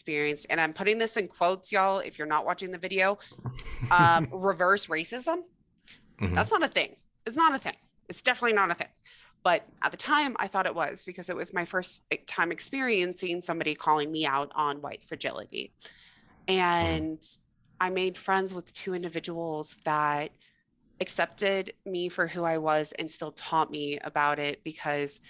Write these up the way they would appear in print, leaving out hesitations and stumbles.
experienced, and I'm putting this in quotes, y'all, if you're not watching the video, reverse racism. Hmm. That's not a thing. It's not a thing. It's definitely not a thing. But at the time, I thought it was because it was my first time experiencing somebody calling me out on white fragility. Hmm. And I made friends with two individuals that accepted me for who I was and still taught me about it because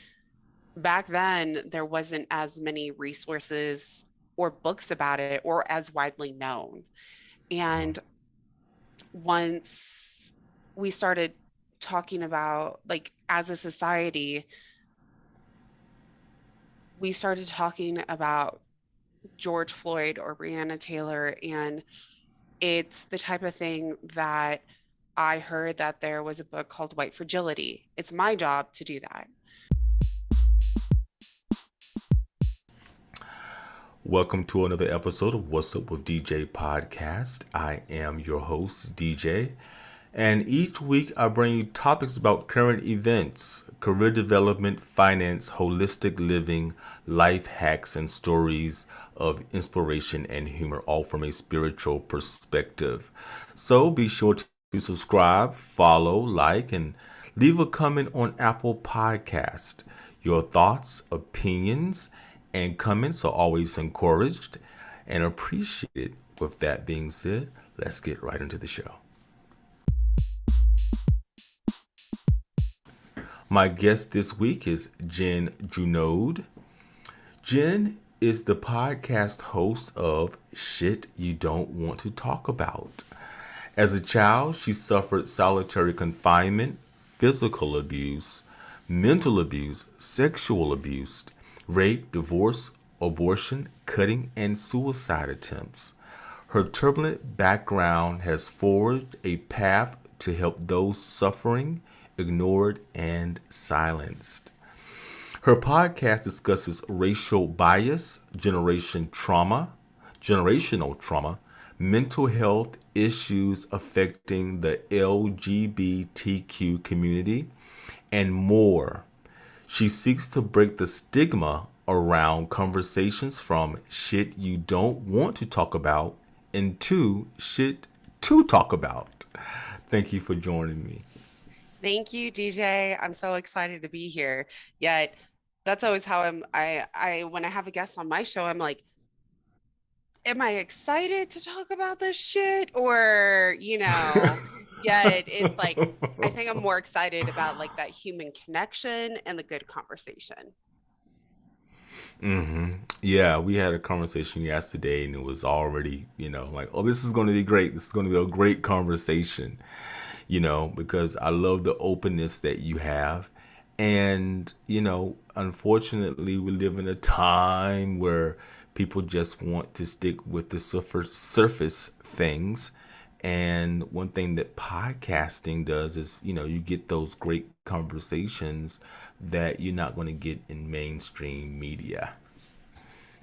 back then there wasn't as many resources or books about it or as widely known. And once we started talking about, like, as a society, we started talking about George Floyd or Breonna Taylor, and it's the type of thing that I heard that there was a book called White Fragility. It's my job to do that. Welcome to another episode of What's Up with DJ podcast. I am your host, DJ, and each week I bring you topics about current events, career development, finance, holistic living, life hacks, and stories of inspiration and humor, all from a spiritual perspective. So be sure to subscribe, follow, like, and leave a comment on Apple Podcast. Your thoughts, opinions, and comments are always encouraged and appreciated. With that being said, let's get right into the show. My guest this week is Jenn Junod. Jenn is the podcast host of Shit You Don't Want to Talk About. As a child, she suffered solitary confinement, physical abuse, mental abuse, sexual abuse, rape, divorce, abortion, cutting, and suicide attempts. Her turbulent background has forged a path to help those suffering, ignored, and silenced. Her podcast discusses racial bias, generational trauma, mental health issues affecting the LGBTQ community, and more. She seeks to break the stigma around conversations from shit you don't want to talk about into shit to talk about. Thank you for joining me. Thank you, DJ. I'm so excited to be here. Yet that's always how when I have a guest on my show, I'm like, am I excited to talk about this shit? Or, yet it's like I think I'm more excited about like that human connection and the good conversation. Yeah, we had a conversation yesterday and it was already, like, oh, this is going to be great. This is going to be a great conversation, because I love the openness that you have. And, unfortunately, we live in a time where people just want to stick with the surface things. And one thing that podcasting does is, you get those great conversations that you're not going to get in mainstream media.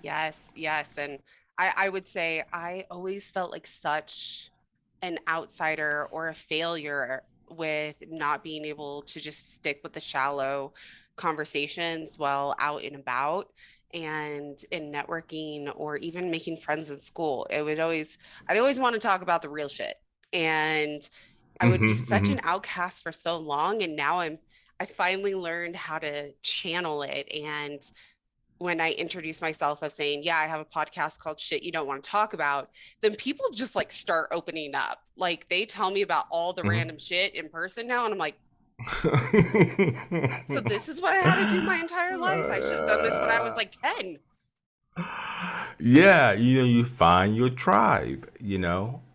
Yes, yes. And I would say I always felt like such an outsider or a failure with not being able to just stick with the shallow conversations while out and about and in networking or even making friends in school. I'd always want to talk about the real shit. And I would be Hmm. such Hmm. an outcast for so long. And now I finally learned how to channel it. And when I introduce myself as saying, yeah, I have a podcast called Shit You Don't Want to Talk About, then people just like start opening up. Like they tell me about all the Hmm. random shit in person now. And I'm like, so this is what I had to do my entire life. I should have done this when I was like 10. Yeah, you find your tribe.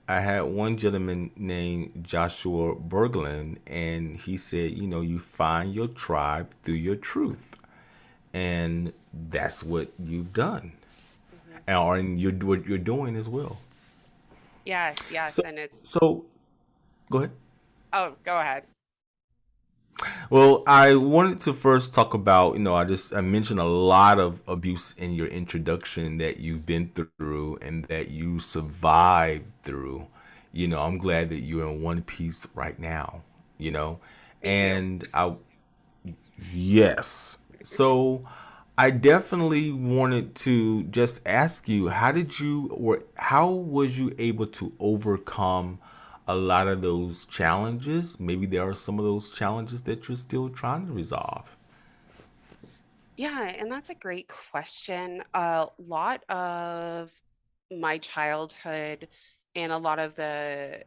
I had one gentleman named Joshua Berglund, and he said, you find your tribe through your truth. And that's what you've done. Mhm. And what you're doing as well. Yes, yes. So, And it's, so go ahead. oh, go ahead. Well, I wanted to first talk about, I mentioned a lot of abuse in your introduction that you've been through and that you survived through. I'm glad that you're in one piece right now, you know. Me too. And I yes. So I definitely wanted to just ask you, how was you able to overcome a lot of those challenges? Maybe there are some of those challenges that you're still trying to resolve. Yeah, and that's a great question. A lot of my childhood and a lot of the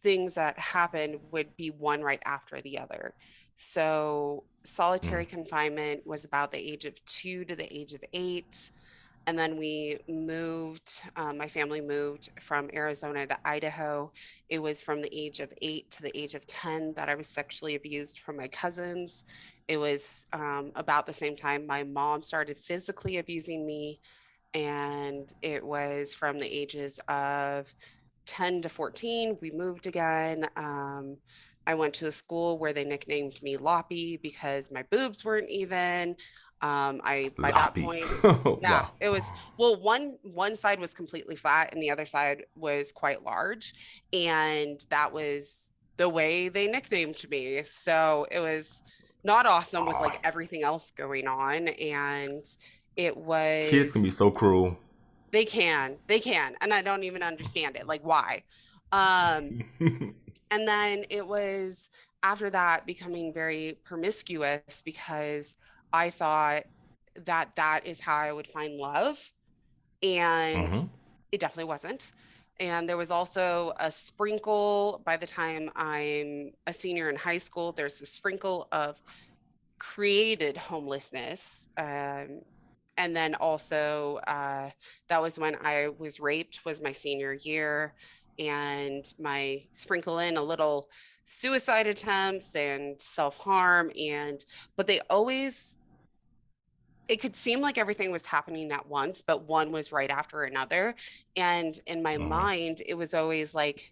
things that happened would be one right after the other. So, Mm, solitary confinement was about the age of 2 to the age of 8. And then we moved, my family moved from Arizona to Idaho. It was from the age of 8 to the age of 10 that I was sexually abused from my cousins. It was about the same time my mom started physically abusing me. And it was from the ages of 10 to 14, we moved again. I went to a school where they nicknamed me Loppy because my boobs weren't even. By that Loppy. point, yeah, Wow. it was well, one side was completely flat and the other side was quite large. And that was the way they nicknamed me. So it was not awesome with like Ah, everything else going on. And it kids can be was so cruel. they can, and I don't even understand it. Like, why? Um, and then it was after that becoming very promiscuous because I thought that that is how I would find love, and Hmm. it definitely wasn't. And there was also a sprinkle by the time I'm a senior in high school, there's a sprinkle of created homelessness. And then also, that was when I was raped, was my senior year, and my sprinkle in a little suicide attempts and self-harm. And but they always, it could seem like everything was happening at once, but one was right after another. And in my Hmm. mind, it was always like,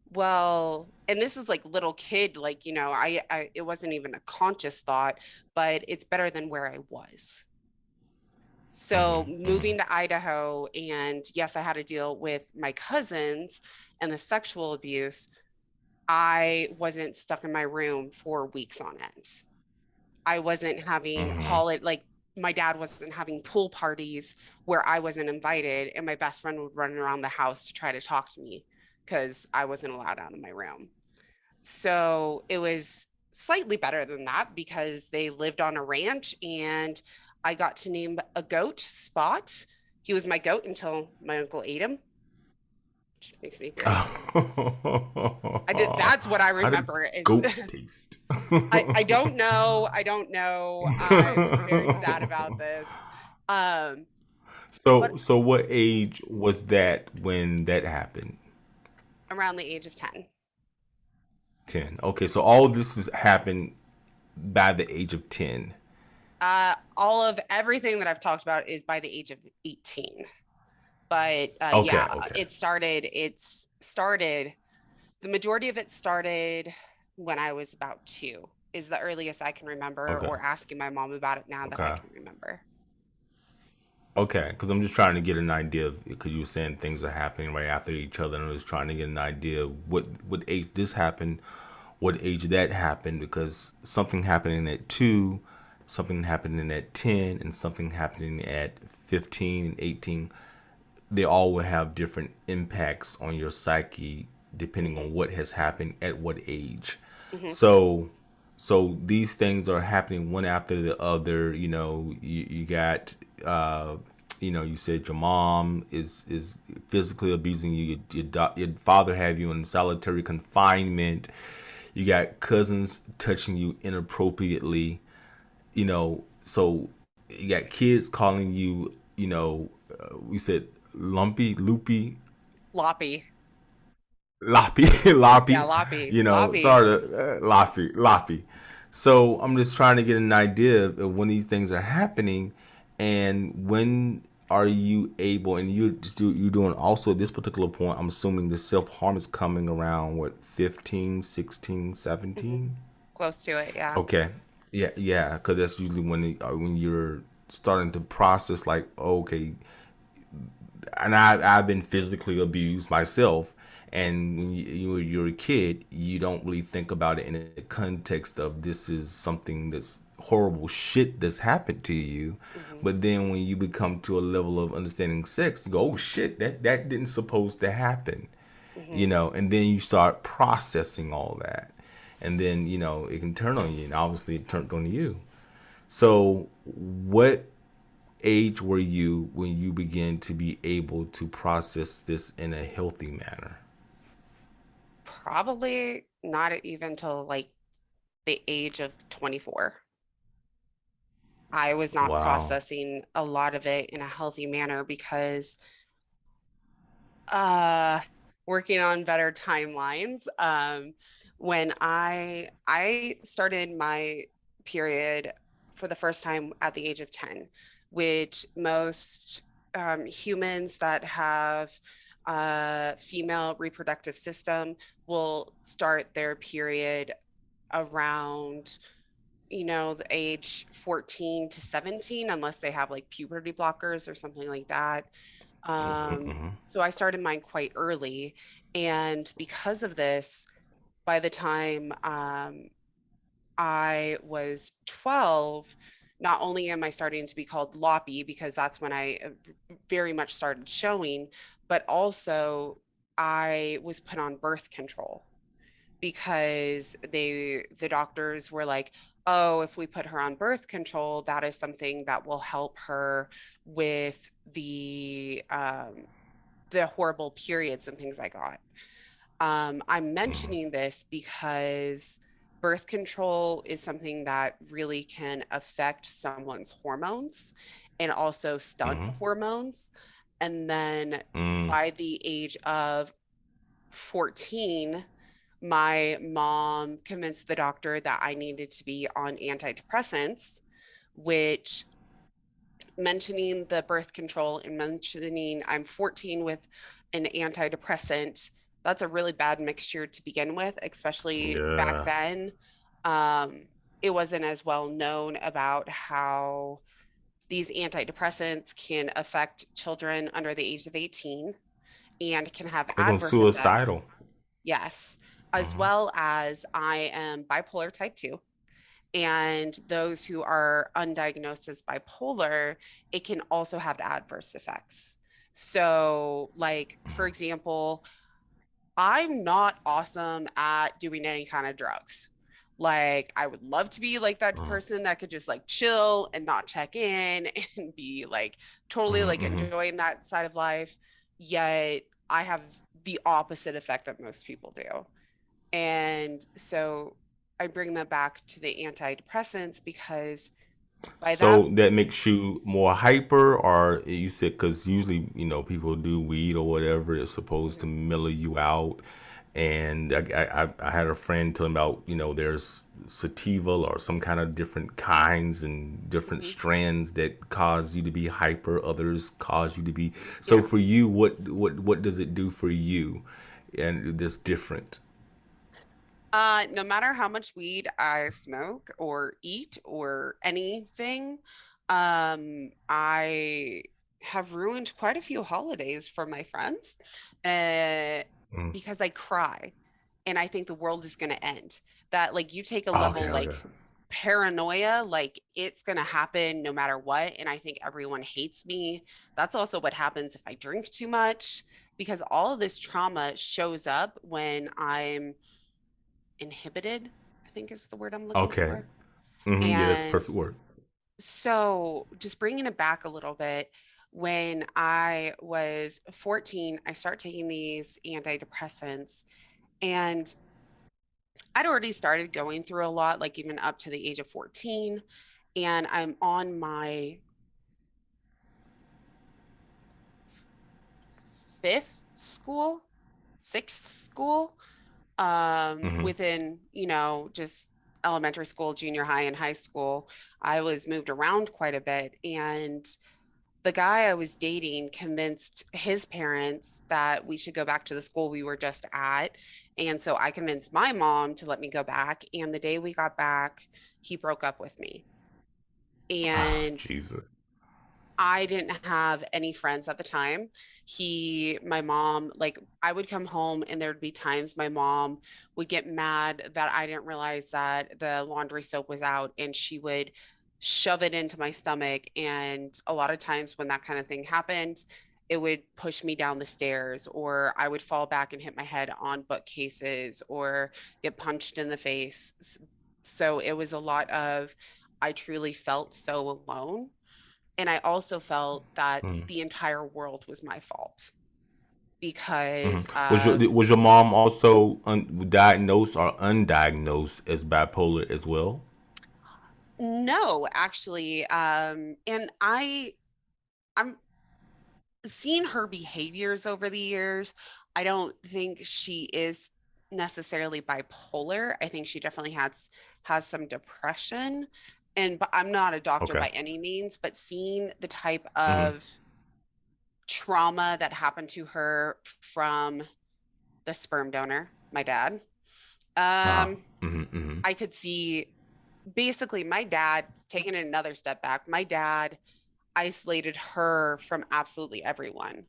well, and this is like little kid, like, I it wasn't even a conscious thought, but it's better than where I was. So Hmm. Hmm. moving to Idaho, and yes, I had to deal with my cousins and the sexual abuse. I wasn't stuck in my room for weeks on end. I wasn't having Hmm. holiday, like my dad wasn't having pool parties where I wasn't invited, and my best friend would run around the house to try to talk to me because I wasn't allowed out of my room. So it was slightly better than that because they lived on a ranch and I got to name a goat Spot. He was my goat until my uncle ate him, which makes me very sad. I did that's what I How does remember is goat taste? I don't know. I don't know. I was very sad about this. Um, but So what age was that when that happened? around the age of 10. 10. Okay, so all this has happened by the age of 10. All of everything that I've talked about is by the age of 18. But Okay, yeah, okay, it's started, the majority of it started when I was about 2 is the earliest I can remember, okay, or asking my mom about it now that I okay, can remember. okay. Because I'm just trying to get an idea of, because you were saying things are happening right after each other, and I was trying to get an idea of what age this happened, what age that happened, because something happening at 2, something happening at 10, and something happening at 15 and 18. They all will have different impacts on your psyche depending Hmm. on what has happened at what age. Hmm. So these things are happening one after the other. You got you said your mom is physically abusing you. Your father have you in solitary confinement. You got cousins touching you inappropriately. So you got kids calling you, we said lumpy, loopy, Loppy. loppy, Yeah, loppy, Loppy. Loppy. sorry to loppy, loppy. So I'm just trying to get an idea of when these things are happening, and when are you able, and you're doing also at this particular point, I'm assuming the self-harm is coming around what, 15, 16, Hmm. 17? Close to it, yeah. Okay. Yeah, yeah, because that's usually when you're starting to process, like, okay, and I've been physically abused myself, and when you're a kid, you don't really think about it in the context of this is something that's horrible shit that's happened to you. Hmm. But then when you become to a level of understanding sex, you go, oh shit, that didn't supposed to happen, Hmm. and then you start processing all that, and then it can turn on you, and obviously it turned on you. So what age were you when you began to be able to process this in a healthy manner? Probably not even till like the age of 24. I was not Wow. processing a lot of it in a healthy manner because uh working on better timelines. When I started my period for the first time at the age of 10, which most humans that have a female reproductive system will start their period around, the age 14 to 17, unless they have like puberty blockers or something like that. So I started mine quite early. And because of this, by the time I was 12, not only am I starting to be called loppy because that's when I very much started showing, but also I was put on birth control because the doctors were like, oh, if we put her on birth control, that is something that will help her with the horrible periods and things I got. I'm mentioning this because birth control is something that really can affect someone's hormones and also stunt hormones. And then by the age of 14, my mom convinced the doctor that I needed to be on antidepressants, which, mentioning the birth control and mentioning I'm 14 with an antidepressant, that's a really bad mixture to begin with, especially back Yeah. then. Um, it wasn't as well known about how these antidepressants can affect children under the age of 18 and can have Make them adverse effects. suicidal. Yes, as well as I am bipolar type 2. And those who are undiagnosed as bipolar, it can also have adverse effects. So, like, for example, I'm not awesome at doing any kind of drugs. Like, I would love to be like that person that could just like chill and not check in and be like totally like enjoying that side of life. Yet, I have the opposite effect that most people do. And so I bring them back to the antidepressants because by that, So that makes you more hyper, or you said because usually people do weed or whatever. It's supposed to mellow you out. And I had a friend tell me about there's sativa or some kind of different kinds and different mhm, strands that cause you to be hyper. Others cause you to be. So yeah. for you, what does it do for you? And that's different. No matter how much weed I smoke or eat or anything, I have ruined quite a few holidays for my friends, uh, Mm. because I cry and I think the world is going to end. That like you take a Okay, level okay. like paranoia, like it's going to happen no matter what. And I think everyone hates me. That's also what happens if I drink too much because all of this trauma shows up when I'm inhibited, I think is the word I'm looking Okay. for. Yeah, that's And perfect word. so, just bringing it back a little bit, when I was 14, I start taking these antidepressants, and I'd already started going through a lot, like even up to the age of 14. And I'm on my fifth school, sixth school, within, just elementary school, junior high, and high school. I was moved around quite a bit. And the guy I was dating convinced his parents that we should go back to the school we were just at. And so I convinced my mom to let me go back. And the day we got back, he broke up with me. Ah, And Jesus. I didn't have any friends at the time. My mom, like, I would come home and there'd be times my mom would get mad that I didn't realize that the laundry soap was out and she would shove it into my stomach. And a lot of times when that kind of thing happened, it would push me down the stairs, or I would fall back and hit my head on bookcases or get punched in the face. So it was a lot of, I truly felt so alone. And I also felt that Mm, the entire world was my fault mhm. because Was your mom also diagnosed or undiagnosed as bipolar as well? no, actually, and I'm seeing her behaviors over the years. I don't think she is necessarily bipolar. I think she definitely has some depression. And but I'm not a doctor Okay. by any means, but seeing the type Mm-hmm. of trauma that happened to her from the sperm donor, my dad. Uh-huh. Um, Mm-hmm. Mm-hmm. I could see basically my dad taking it another step back. My dad isolated her from absolutely everyone.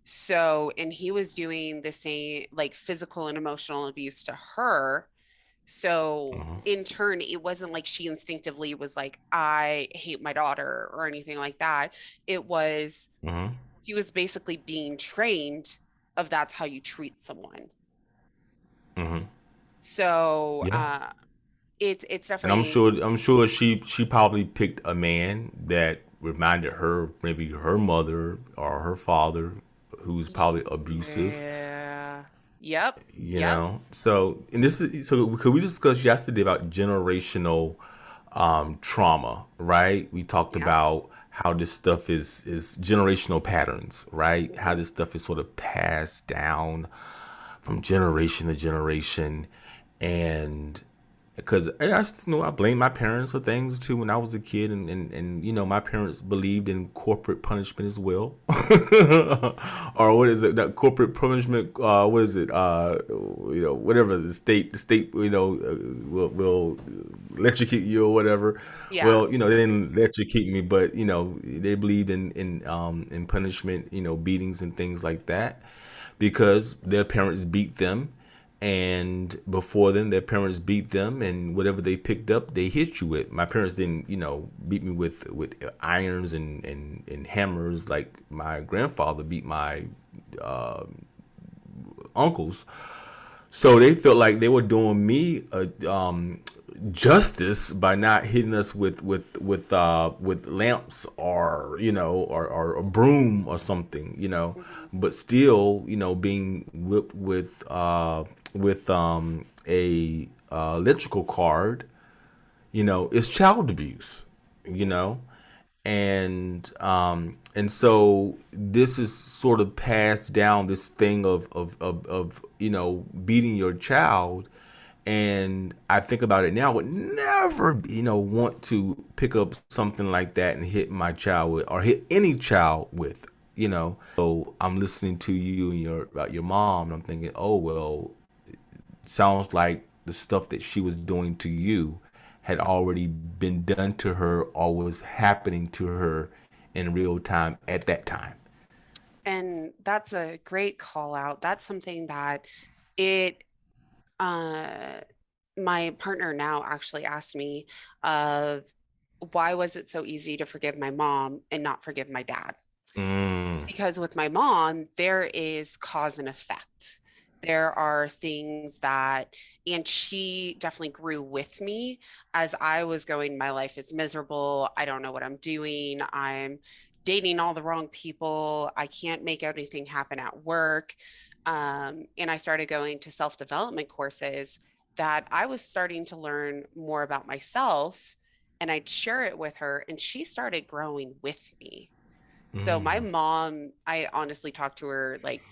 So, and he was doing the same, like physical and emotional abuse to her. So, Mm-hmm. in turn, it wasn't like she instinctively was like, I hate my daughter or anything like that. It was, Mm-hmm. he was basically being trained of that's how you treat someone. Mm-hmm. So, Yeah. it's And definitely, I'm sure she probably picked a man that reminded her of maybe her mother or her father, who's probably abusive. yeah. Yep. You Yep. know, so and this is so. Could we discuss yesterday about generational trauma? Right, we talked Yep. about how this stuff is generational patterns, right? How Mhm. this stuff is sort of passed down from generation to generation, and because I just, you know, I blame my parents for things too when I was a kid, and you know, my parents believed in corporate punishment as well, or what is it, that corporate punishment, what is it, you know, whatever, the state, you know, will electrocute you or whatever. Yeah. Well, you know, they didn't electrocute me, but you know, they believed in punishment, you know, beatings and things like that, because their parents beat them, and before then their parents beat them, and whatever they picked up they hit you with. My parents didn't, you know, beat me with irons and hammers like my grandfather beat my uh, uncles. So they felt like they were doing me a justice by not hitting us with lamps, or you know, or a broom or something, you know, Mhm. but still, you know, being whipped with a electrical cord, you know, is child abuse, you Mhm. know. And so this is sort of passed down, this thing of you know, beating your child. And I think about it now, I would never, you know, want to pick up something like that and hit my child with, or hit any child with, you know. So I'm listening to you and your about your mom, and I'm thinking, oh well, sounds like the stuff that she was doing to you had already been done to her or was happening to her in real time at that time. And that's a great call out. That's something that it uh my partner now actually asked me of why was it so easy to forgive my mom and not forgive my dad? Mm, Because with my mom, there is cause and effect. There are things that, and she definitely grew with me as I was going, my life is miserable. I don't know what I'm doing. I'm dating all the wrong people. I can't make anything happen at work. And I started going to self development courses that I was starting to learn more about myself. And I'd share it with her, and she started growing with me. So my mm, mom, I honestly talk to her like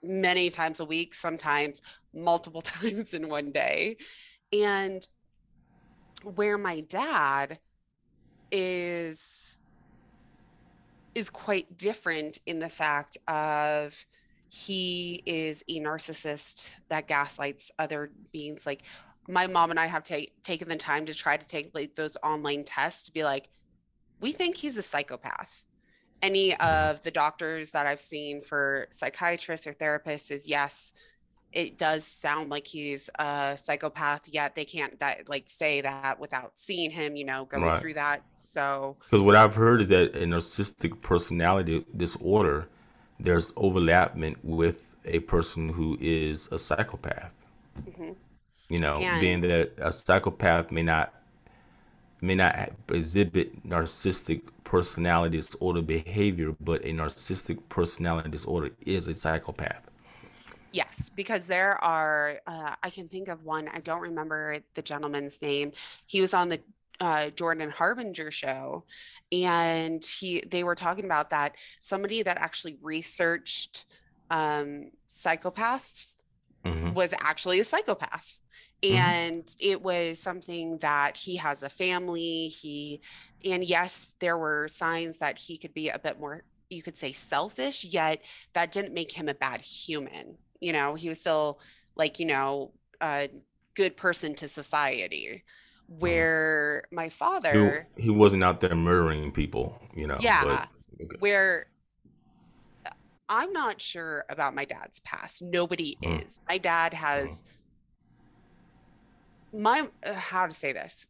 many times a week, sometimes multiple times in one day. And where my dad is is quite different in the fact of he is a narcissist that gaslights other beings. Like my mom and I have taken the time to try to take like those online tests to be like, we think he's a psychopath. any of the doctors that I've seen for psychiatrists or therapists is yes, it does sound like he's a psychopath, yet they can't like say that without seeing him, going Right. through that. So, Because what I've heard is that in narcissistic personality disorder, there's overlappment with a person who is a psychopath. mhm. Being And that a psychopath may not exhibit narcissistic personality disorder behavior, but a narcissistic personality disorder is a psychopath. yes, because there are, I can think of one, I don't remember the gentleman's name. He was on the Jordan Harbinger show, and they were talking about that somebody that actually researched psychopaths Mm-hmm. was actually a psychopath. Mm-hmm. And it was something that he has a family. And yes, there were signs that he could be a bit more, you could say, selfish, yet that didn't make him a bad human. He was still like, a good person to society. Mm-hmm. Where my He father, he wasn't out there murdering people, but yeah, okay. where I'm not sure about my dad's past. Nobody Mm-hmm. is. My dad has my how to say this,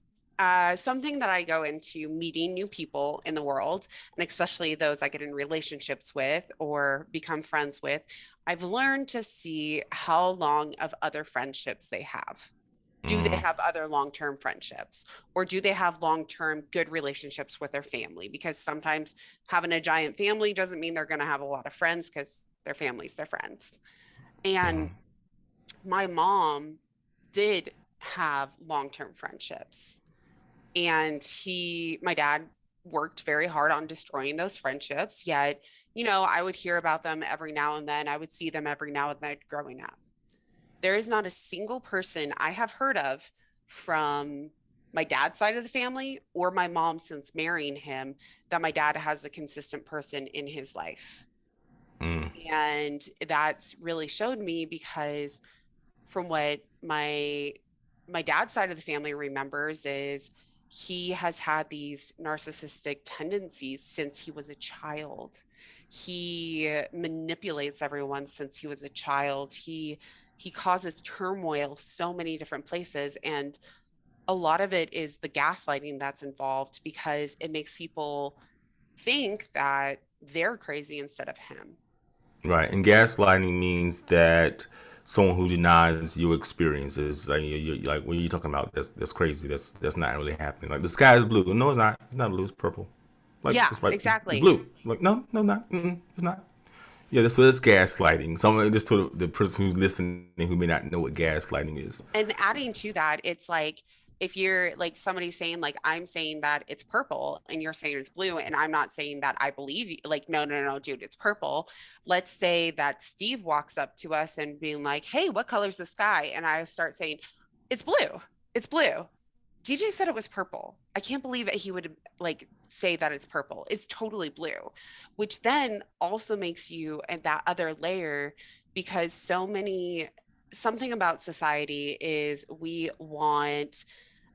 something that I go into meeting new people in the world, and especially those I get in relationships with or become friends with, I've learned to see how long of other friendships they have. Do they Mm-hmm. have other long-term friendships, or do they have long-term good relationships with their family? Because sometimes having a giant family doesn't mean they're going to have a lot of friends, because their family's their friends. And my mom did have long-term friendships, and my dad worked very hard on destroying those friendships, yet I would hear about them every now and then. I would see them every now and then growing up. There is not a single person I have heard of from my dad's side of the family or my mom since marrying him that my dad has a consistent person in his life. Mm-hmm. And that's really showed me, because from what my dad's side of the family remembers is he has had these narcissistic tendencies since he was a child. He manipulates everyone since he was a child. He causes turmoil so many different places, and a lot of it is the gaslighting that's involved, because it makes people think that they're crazy instead of him. Right, and gaslighting means that someone who denies your experiences, like like when you're talking about that's crazy. That's not really happening. Like the sky is blue. No, it's not. It's not blue. It's purple. Like Yeah, it's right. It's exactly. blue. Like no, no, not. It's not. Yeah, that's gaslighting. Someone just to the person who's listening who may not know what gaslighting is. And adding to that, it's like if you're like somebody saying, like, I'm saying that it's purple and you're saying it's blue, and I'm not saying that I believe you, like, no, no, no, dude, it's purple. Let's say that Steve walks up to us and being like, hey, what color's the sky? And I start saying, it's blue. It's blue. DJ said it was purple. I can't believe that he would like say that it's purple. It's totally blue, which then also makes you and that other layer, because something about society is we want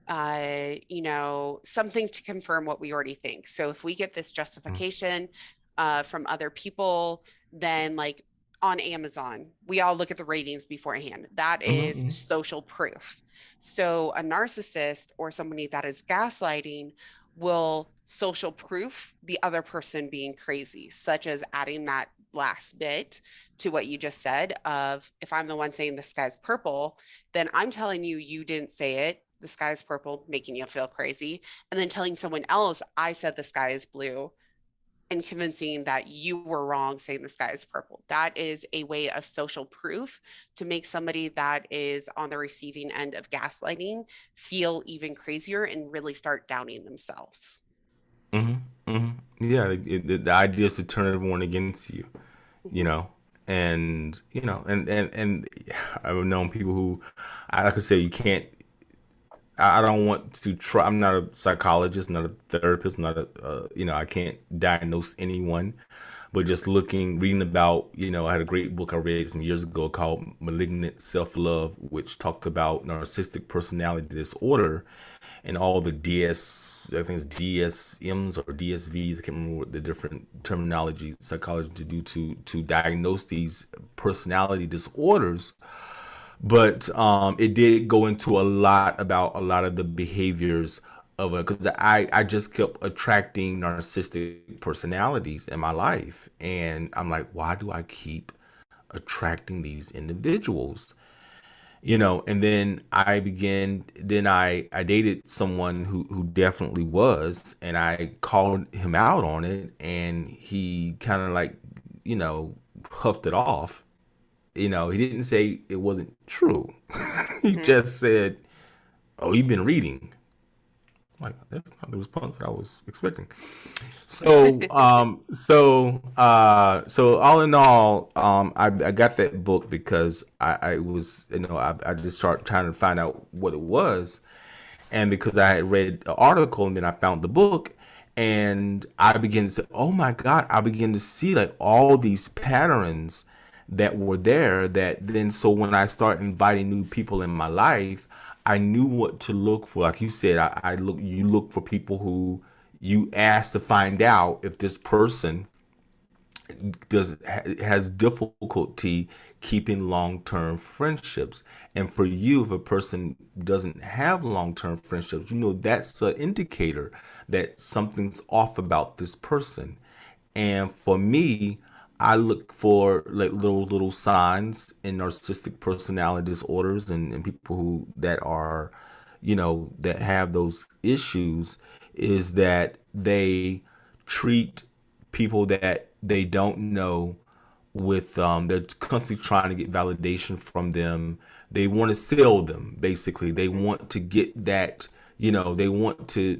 something to confirm what we already think. So if we get this justification from other people, then like on Amazon, we all look at the ratings beforehand. That is Mm-hmm. social proof. So a narcissist or somebody that is gaslighting will social proof the other person being crazy, such as adding that last bit to what you just said of, if I'm the one saying the sky's purple, then I'm telling you you didn't say it, the sky is purple, making you feel crazy, and then telling someone else I said the sky is blue, and convincing that you were wrong saying the sky is purple. That is a way of social proof to make somebody that is on the receiving end of gaslighting feel even crazier and really start downing themselves. Mm-hmm. Mm-hmm. Yeah, the idea is to turn everyone against you. you Mm-hmm. know and I've known people who, like I say, you can't. I don't want to try. I'm not a psychologist, not a therapist, not a I can't diagnose anyone, but just reading about, I had a great book I read some years ago called Malignant Self-Love, which talked about narcissistic personality disorder and all the I think it's DSMs or DSVs. I can't remember what the different terminology psychology to do to diagnose these personality disorders. But it did go into a lot about a lot of the behaviors of it, because I just kept attracting narcissistic personalities in my life, and I'm like, why do I keep attracting these individuals? And then I dated someone who definitely was, and I called him out on it, and he kind of like, you know huffed it off. He didn't say it wasn't true. He Hmm. just said, "Oh, you've been reading." Like, that's not the response that I was expecting. So all in all, I got that book because I just started trying to find out what it was, and because I had read the article and then I found the book, and I began to say, "Oh my God!" I began to see like all these patterns that were there. That then, so when I start inviting new people in my life, I knew what to look for. Like you said, you look for people who you ask to find out if this person has difficulty keeping long-term friendships. And for you, if a person doesn't have long-term friendships, that's an indicator that something's off about this person. And for me, I look for like little signs in narcissistic personality disorders, and people that are, that have those issues, is that they treat people that they don't know with they're constantly trying to get validation from them. They want to sell them, basically. They want to get that, they want to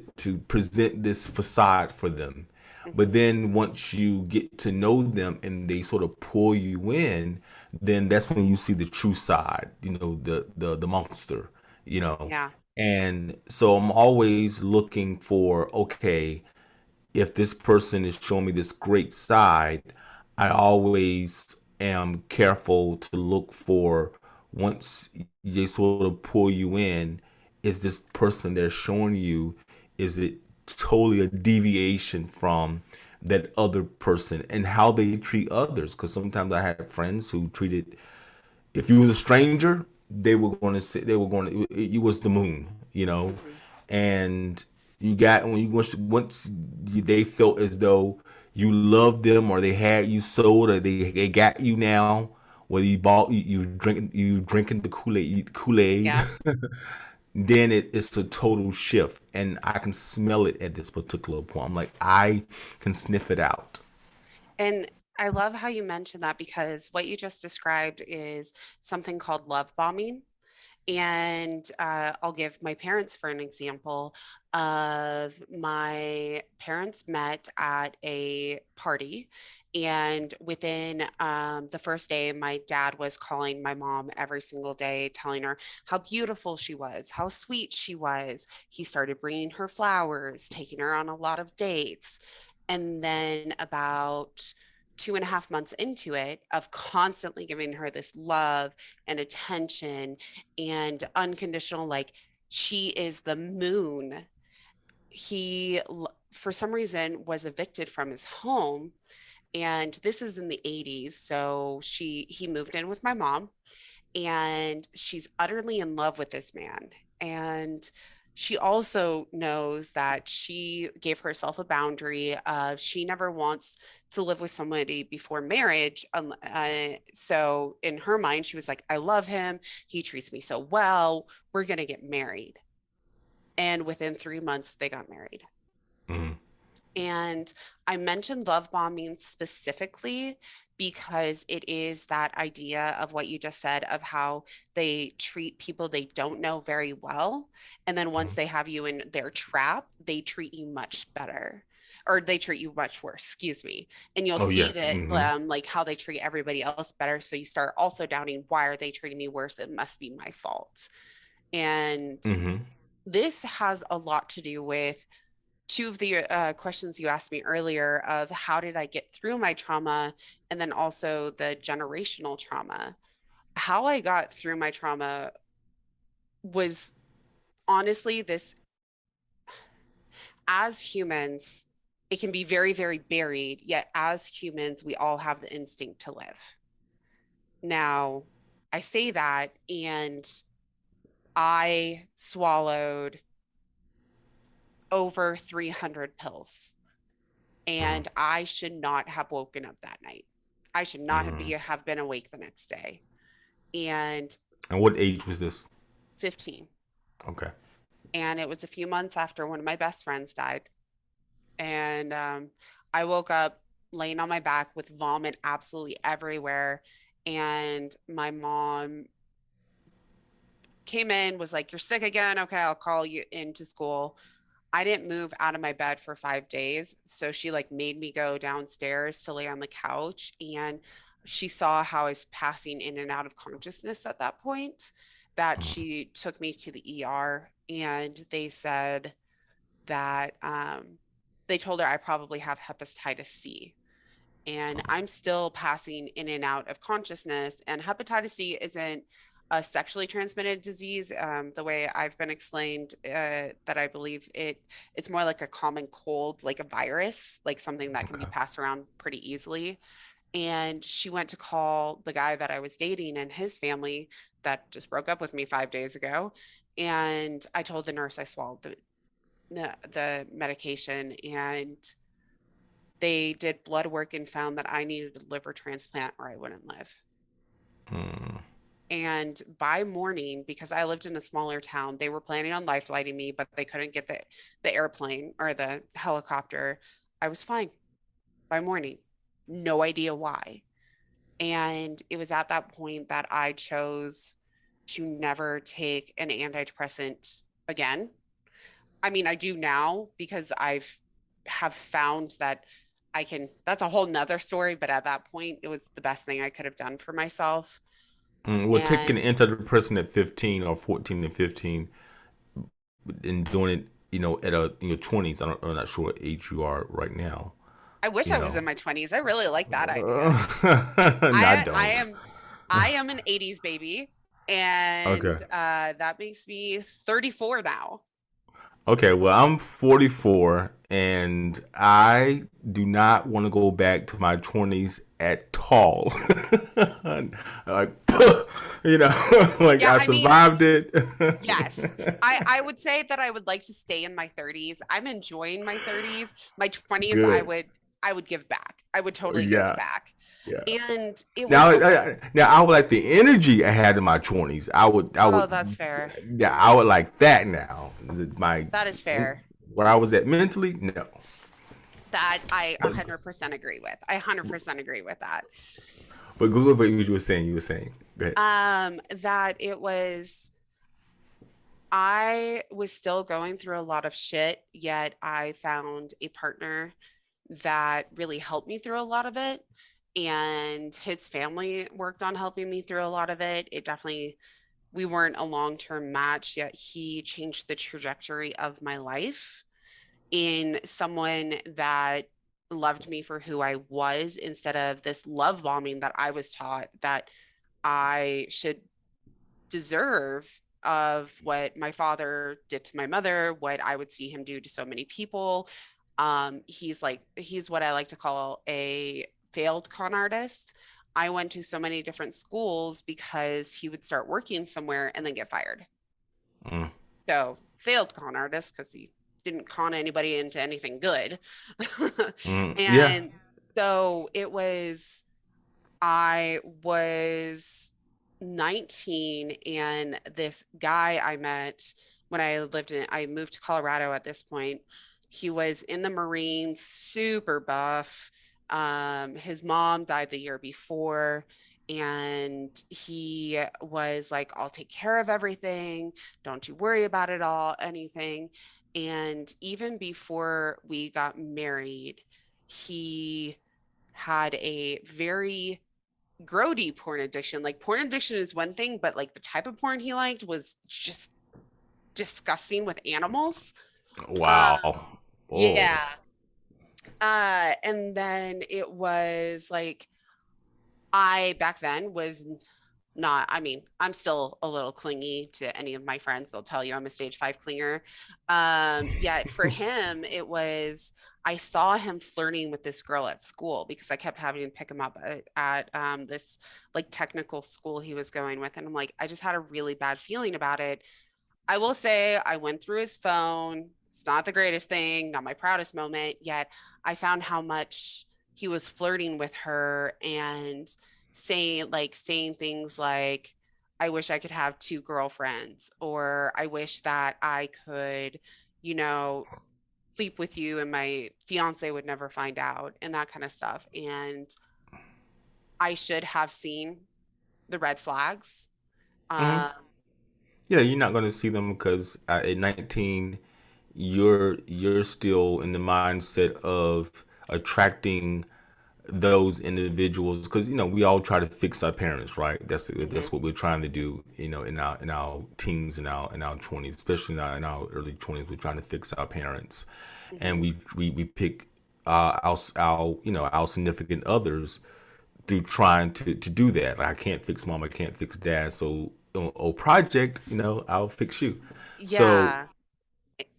present this facade for them. But Hmm. then once you get to know them and they sort of pull you in, then that's when you see the true side, the monster, you know. Yeah. And so I'm always looking for, okay, if this person is showing me this great side, I always am careful to look for, once they sort of pull you in, is this person they're showing you, is it totally a deviation from that other person and how they treat others? Because sometimes I had friends who treated, if you was a stranger, they were going to say, you was the moon, Hmm. and you got, when you they felt as though you loved them, or they had you sold, or they got you now, whether you bought, you drinking the Kool-Aid, Yeah. then it's a total shift, and I can smell it at this particular point. I'm like, I can sniff it out. And I love how you mentioned that because what you just described is something called love bombing. And I'll give my parents for an example of my parents met at a party. And within the first day, my dad was calling my mom every single day, telling her how beautiful she was, how sweet she was. He started bringing her flowers, taking her on a lot of dates. And then about 2.5 months into it, of constantly giving her this love and attention and unconditional, like she is the moon. He, for some reason, was evicted from his home. And this is in the 80s. So he moved in with my mom, and she's utterly in love with this man. And she also knows that she gave herself a boundary of she never wants to live with somebody before marriage. So in her mind, she was like, I love him. He treats me so well. We're going to get married. And within 3 months, they got married. Mm-hmm. And I mentioned love bombing specifically because it is that idea of what you just said of how they treat people they don't know very well. And then once they have you in their trap, they treat you much better. Or they treat you much worse, excuse me. And you'll Oh see yeah. that Mm-hmm. like how they treat everybody else better. So you start also doubting, why are they treating me worse? It must be my fault. And Mm-hmm. this has a lot to do with two of the questions you asked me earlier of how did I get through my trauma, and then also the generational trauma. How I got through my trauma was honestly this: as humans, it can be very, very buried, yet as humans, we all have the instinct to live. Now, I say that, and I swallowed over 300 pills, Mm, and I should not have woken up that night. I should not mm. have been awake the next day. And And what age was this? 15. Okay. And it was a few months after one of my best friends died. And I woke up laying on my back with vomit absolutely everywhere. And my mom came in, was like, "You're sick again. Okay, I'll call you into school." I didn't move out of my bed for 5 days. So she like made me go downstairs to lay on the couch. And she saw how I was passing in and out of consciousness at that point, that Mm, she took me to the ER, and they said that they told her I probably have hepatitis C. And I'm still passing in and out of consciousness. And hepatitis C isn't a sexually transmitted disease, the way I've been explained. That I believe it's more like a common cold, like a virus, like something that can be okay. passed around pretty easily. And she went to call the guy that I was dating and his family that just broke up with me 5 days ago. And I told the nurse I swallowed the medication, and they did blood work and found that I needed a liver transplant or I wouldn't live. Mm, And by morning, because I lived in a smaller town, they were planning on life flighting me, but they couldn't get the airplane or the helicopter. I was fine by morning. No idea why. And it was at that point that I chose to never take an antidepressant again. I mean, I do now because I've have found that I can, that's a whole nother story, but at that point it was the best thing I could have done for myself. mm. Well, taking And an antidepressant at 15 or 14 and 15 and doing it, at in your 20s, I'm not sure what age you are right now, I wish you I was know. in my 20s. I really like that idea. No, I I don't. am I am an 80s baby, and Okay. that makes me 34 now. Okay, well, I'm 44 and I do not want to go back to my 20s at all. Like, like Yeah, I I mean, survived it. yes. I would say that I would like to stay in my 30s. I'm enjoying my 30s. My 20s, Good. I would give back. I would totally give Yeah. back. Yeah. And it was Now, before. I would like the energy I had in my 20s. Oh, that's fair. Yeah, I would like that now. My, That is fair. where I was at mentally, no. That I But 100% agree with. I 100% agree with that. Google, but you were saying, go ahead. That it was, I was still going through a lot of shit, yet I found a partner that really helped me through a lot of it. And his family worked on helping me through a lot of it. It definitely, we weren't a long-term match, yet he changed the trajectory of my life in someone that loved me for who I was, instead of this love bombing that I was taught that I should deserve, of what my father did to my mother, what I would see him do to so many people. He's what I like to call a failed con artist. I went to so many different schools because he would start working somewhere and then get fired. Mm, So failed con artist because he didn't con anybody into anything good. yeah. And so it was, I was 19, and this guy I met when I moved to Colorado at this point. He was in the Marines, super buff. His mom died the year before, and he was like, "I'll take care of everything. Don't you worry about it all, anything." And even before we got married, he had a very grody porn addiction. Like, porn addiction is one thing, but like the type of porn he liked was just disgusting with animals. Um, Wow. Oh. Yeah. And then it was like I back then was not, I mean, I'm still a little clingy to any of my friends. They'll tell you I'm a stage five clinger. Yet for him, it was, I saw him flirting with this girl at school because I kept having to pick him up at this like technical school he was going with. And I'm like, I just had a really bad feeling about it. I will say I went through his phone. It's not the greatest thing, not my proudest moment, yet I found how much he was flirting with her and saying things like, I wish I could have two girlfriends, or I wish that I could, you know, sleep with you and my fiance would never find out, and that kind of stuff. And I should have seen the red flags. Mhm. Um, Yeah, you're not going to see them because at 19, you're still in the mindset of attracting those individuals because we all try to fix our parents, right? That's mhm, what we're trying to do, in our teens and our 20s, especially in our early 20s. We're trying to fix our parents, and mhm. we pick our our significant others through trying to do that. Like, I can't fix mom, I can't fix dad, so project, I'll fix you. So Yeah.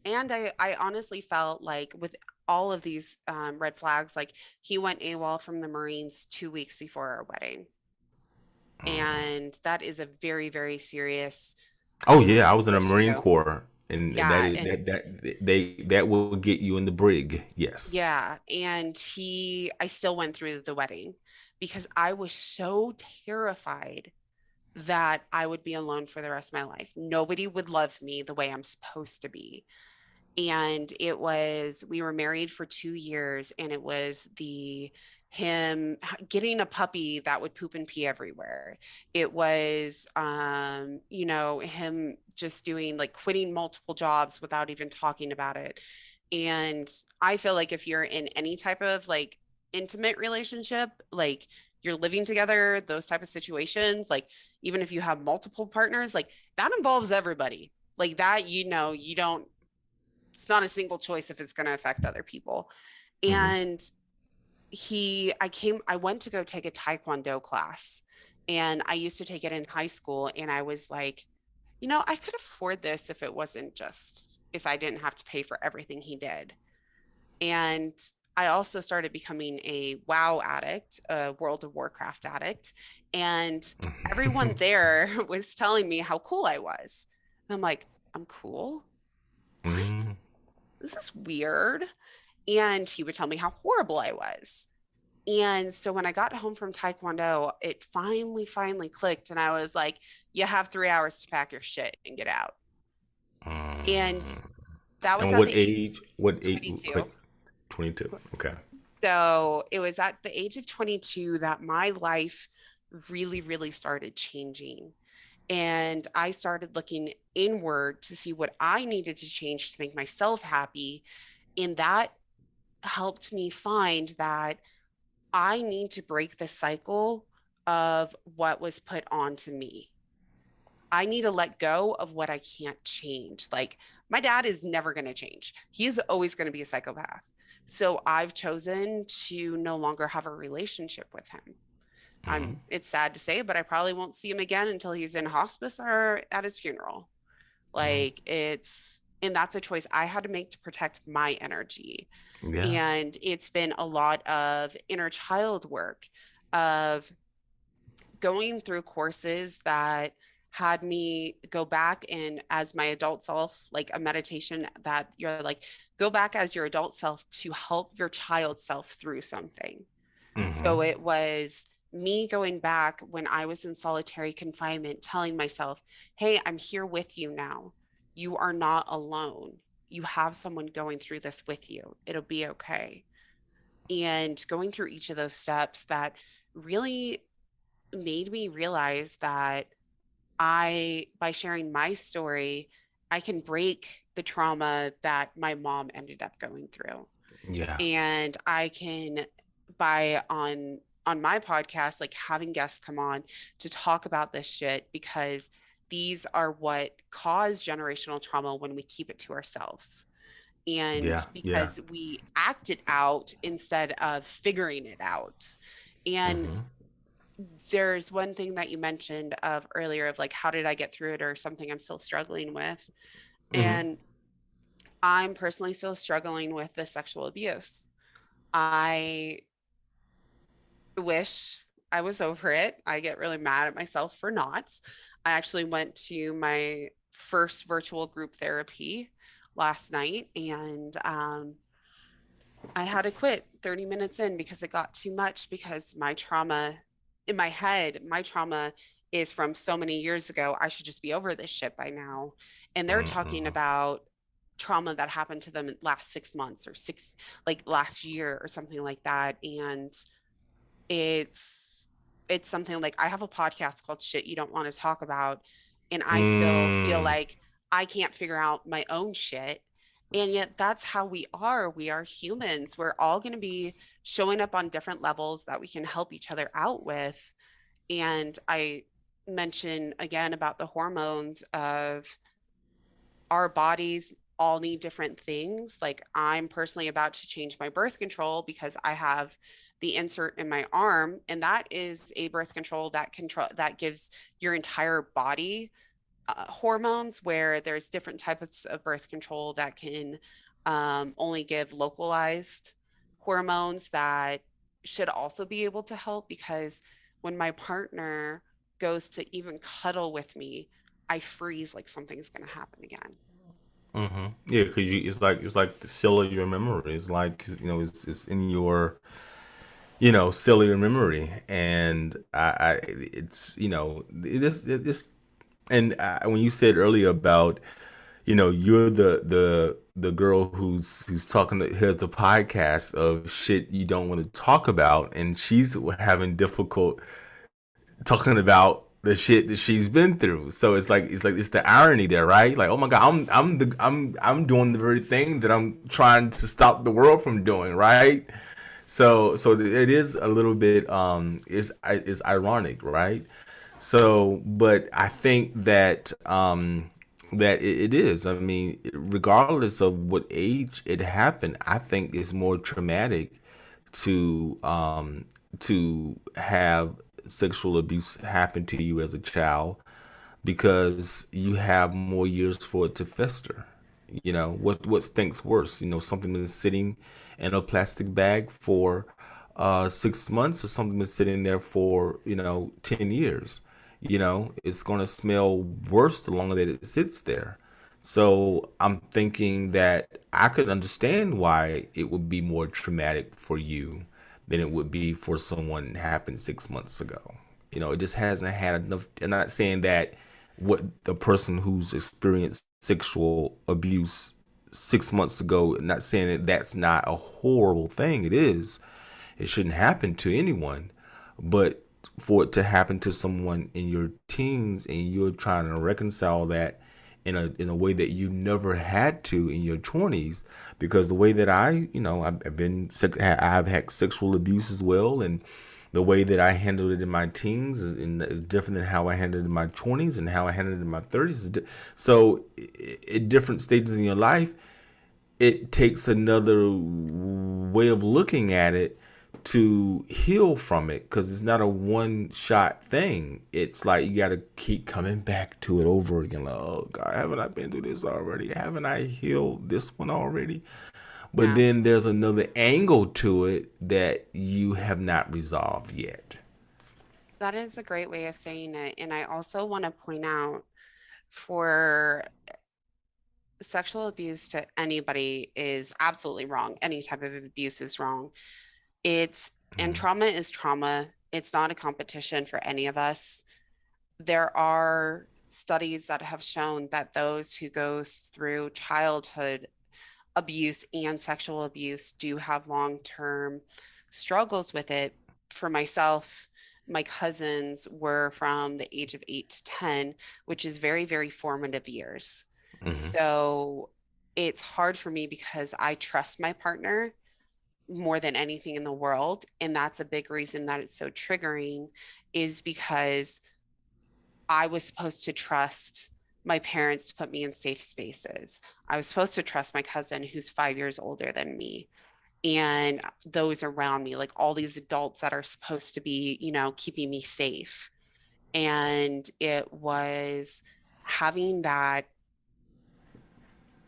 And I honestly felt like with all of these red flags, like he went AWOL from the Marines 2 weeks before our wedding. And that is a very, very serious oh yeah, I was in the Marine issue. Corps, and that Yeah. is And that will get you in the brig. Yes. yeah. And I still went through the wedding because I was so terrified that I would be alone for the rest of my life. Nobody would love me the way I'm supposed to be. And we were married for 2 years, and it was him getting a puppy that would poop and pee everywhere. It was him just doing like quitting multiple jobs without even talking about it. And I feel like if you're in any type of like intimate relationship, like you're living together, those type of situations, like even if you have multiple partners, like that involves everybody. Like that, you don't, it's not a single choice if it's going to affect other people. Hmm. And I went to go take a Taekwondo class, and I used to take it in high school. And I was like, I could afford this if I didn't have to pay for everything he did. And I also started becoming a WoW addict, a World of Warcraft addict. And everyone there was telling me how cool I was. And I'm like, I'm cool? What? Hmm. This is weird. And he would tell me how horrible I was. And so when I got home from Taekwondo, it finally clicked. And I was like, you have 3 hours to pack your shit and get out. And that was And at what the age age? What of age? 22. 22. Okay. So it was at the age of 22 that my life really, really started changing. And I started looking inward to see what I needed to change to make myself happy. And that helped me find that I need to break the cycle of what was put onto me. I need to let go of what I can't change. Like my dad is never going to change. He's always going to be a psychopath. So I've chosen to no longer have a relationship with him. Hmm. It's sad to say, but I probably won't see him again until he's in hospice or at his funeral. And that's a choice I had to make to protect my energy. Yeah. And it's been a lot of inner child work, of going through courses that had me go back and as my adult self, like a meditation that you're like, go back as your adult self to help your child self through something. Hmm. So it was me going back when I was in solitary confinement, telling myself, hey, I'm here with you now. You are not alone. You have someone going through this with you. It'll be okay. And going through each of those steps that really made me realize that by sharing my story, I can break the trauma that my mom ended up going through. Yeah. And I can, by on my podcast, like having guests come on to talk about this shit, because these are what cause generational trauma when we keep it to ourselves. and Yeah. Yeah. because we act it out instead of figuring it out. And Mm-hmm. there's one thing that you mentioned of earlier of like, how did I get through it, or something I'm still struggling with. Mm-hmm. And I'm personally still struggling with the sexual abuse. I wish I was over it. I get really mad at myself for not. I actually went to my first virtual group therapy last night, and I had to quit 30 minutes in because it got too much, because my trauma in my head, my trauma is from so many years ago. I should just be over this shit by now. And they're talking Mm-hmm. about trauma that happened to them in last 6 months, or like last year or something like that. And it's it's something like, I have a podcast called Shit You Don't Want to Talk About, and I still feel Mm. like I can't figure out my own shit. And yet that's how we are. We are humans. We're all going to be showing up on different levels that we can help each other out with. And I mention again about the hormones of our bodies all need different things. Like, I'm personally about to change my birth control because I have the insert in my arm, and that is a birth control that gives your entire body hormones, where there's different types of birth control that can only give localized hormones that should also be able to help. Because when my partner goes to even cuddle with me, I freeze like something's going to happen again. Mm-hmm. Yeah, because it's like the cellular memory. It's like, it's in your, cellular memory, and it's, this. And when you said earlier about, you're the girl who's talking to, here's the podcast of shit you don't want to talk about, and she's having difficult talking about the shit that she's been through. So it's the irony there, right? Like, oh my god, I'm doing the very thing that I'm trying to stop the world from doing, right? So it is a little bit is ironic, right? So, but I think that that it is. I mean, regardless of what age it happened, I think it's more traumatic to have sexual abuse happen to you as a child, because you have more years for it to fester. What stinks worse? Something that's sitting in a plastic bag for 6 months, or something that's sitting there for 10 years. It's gonna smell worse the longer that it sits there. So I'm thinking that I could understand why it would be more traumatic for you than it would be for someone happened 6 months ago. It just hasn't had enough. I'm not saying that what the person who's experienced sexual abuse 6 months ago, not saying that that's not a horrible thing. It is. It shouldn't happen to anyone. But for it to happen to someone in your teens, and you're trying to reconcile that in a way that you never had to in your 20s, because the way that I've had sexual abuse as well, and the way that I handled it in my teens is different than how I handled it in my 20s, and how I handled it in my 30s. So at different stages in your life, it takes another way of looking at it to heal from it, because it's not a one shot thing. It's like you got to keep coming back to it over again. Like, oh god, haven't I been through this already? Haven't I healed this one already? But Yeah. then there's another angle to it that you have not resolved yet. That is a great way of saying it. And I also want to point out, for sexual abuse to anybody is absolutely wrong. Any type of abuse is wrong. And Mm-hmm. trauma is trauma. It's not a competition for any of us. There are studies that have shown that those who go through childhood abuse and sexual abuse do have long-term struggles with it. For myself, my cousins were from the age of 8 to 10, which is very, very formative years. Mm-hmm. So it's hard for me because I trust my partner more than anything in the world. And that's a big reason that it's so triggering, is because I was supposed to trust my parents to put me in safe spaces. I was supposed to trust my cousin who's 5 years older than me and those around me, like all these adults that are supposed to be, keeping me safe. And it was having that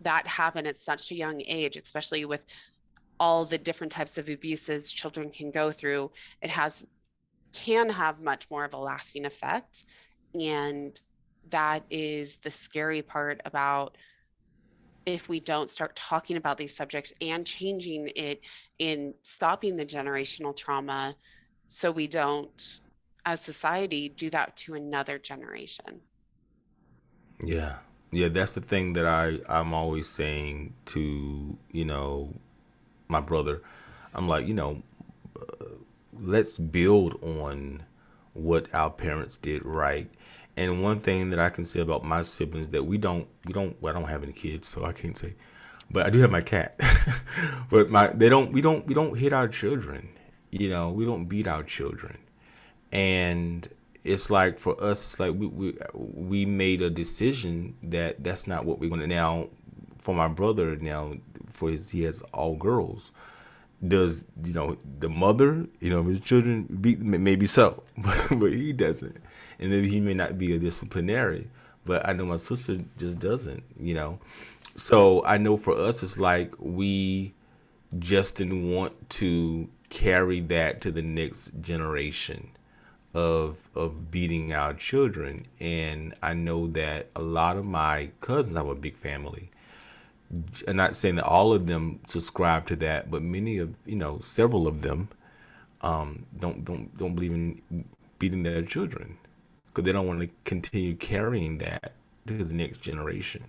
happen at such a young age, especially with all the different types of abuses children can go through. It has can have much more of a lasting effect. And that is the scary part about if we don't start talking about these subjects and changing it in stopping the generational trauma so we don't, as society, do that to another generation. Yeah. Yeah, that's the thing that I'm always saying to, my brother. I'm like, let's build on what our parents did right. And one thing that I can say about my siblings that well, I don't have any kids, so I can't say, but I do have my cat. But we don't hit our children. We don't beat our children. And it's like for us, it's like we made a decision that that's not what we're going to now. For my brother now, he has all girls. Does the mother of his children beat? Maybe so, but he doesn't, and maybe he may not be a disciplinary. But I know my sister just doesn't. So I know for us, it's like we just didn't want to carry that to the next generation of beating our children. And I know that a lot of my cousins have a big family. I'm not saying that all of them subscribe to that, but many of several of them don't believe in beating their children because they don't want to continue carrying that to the next generation.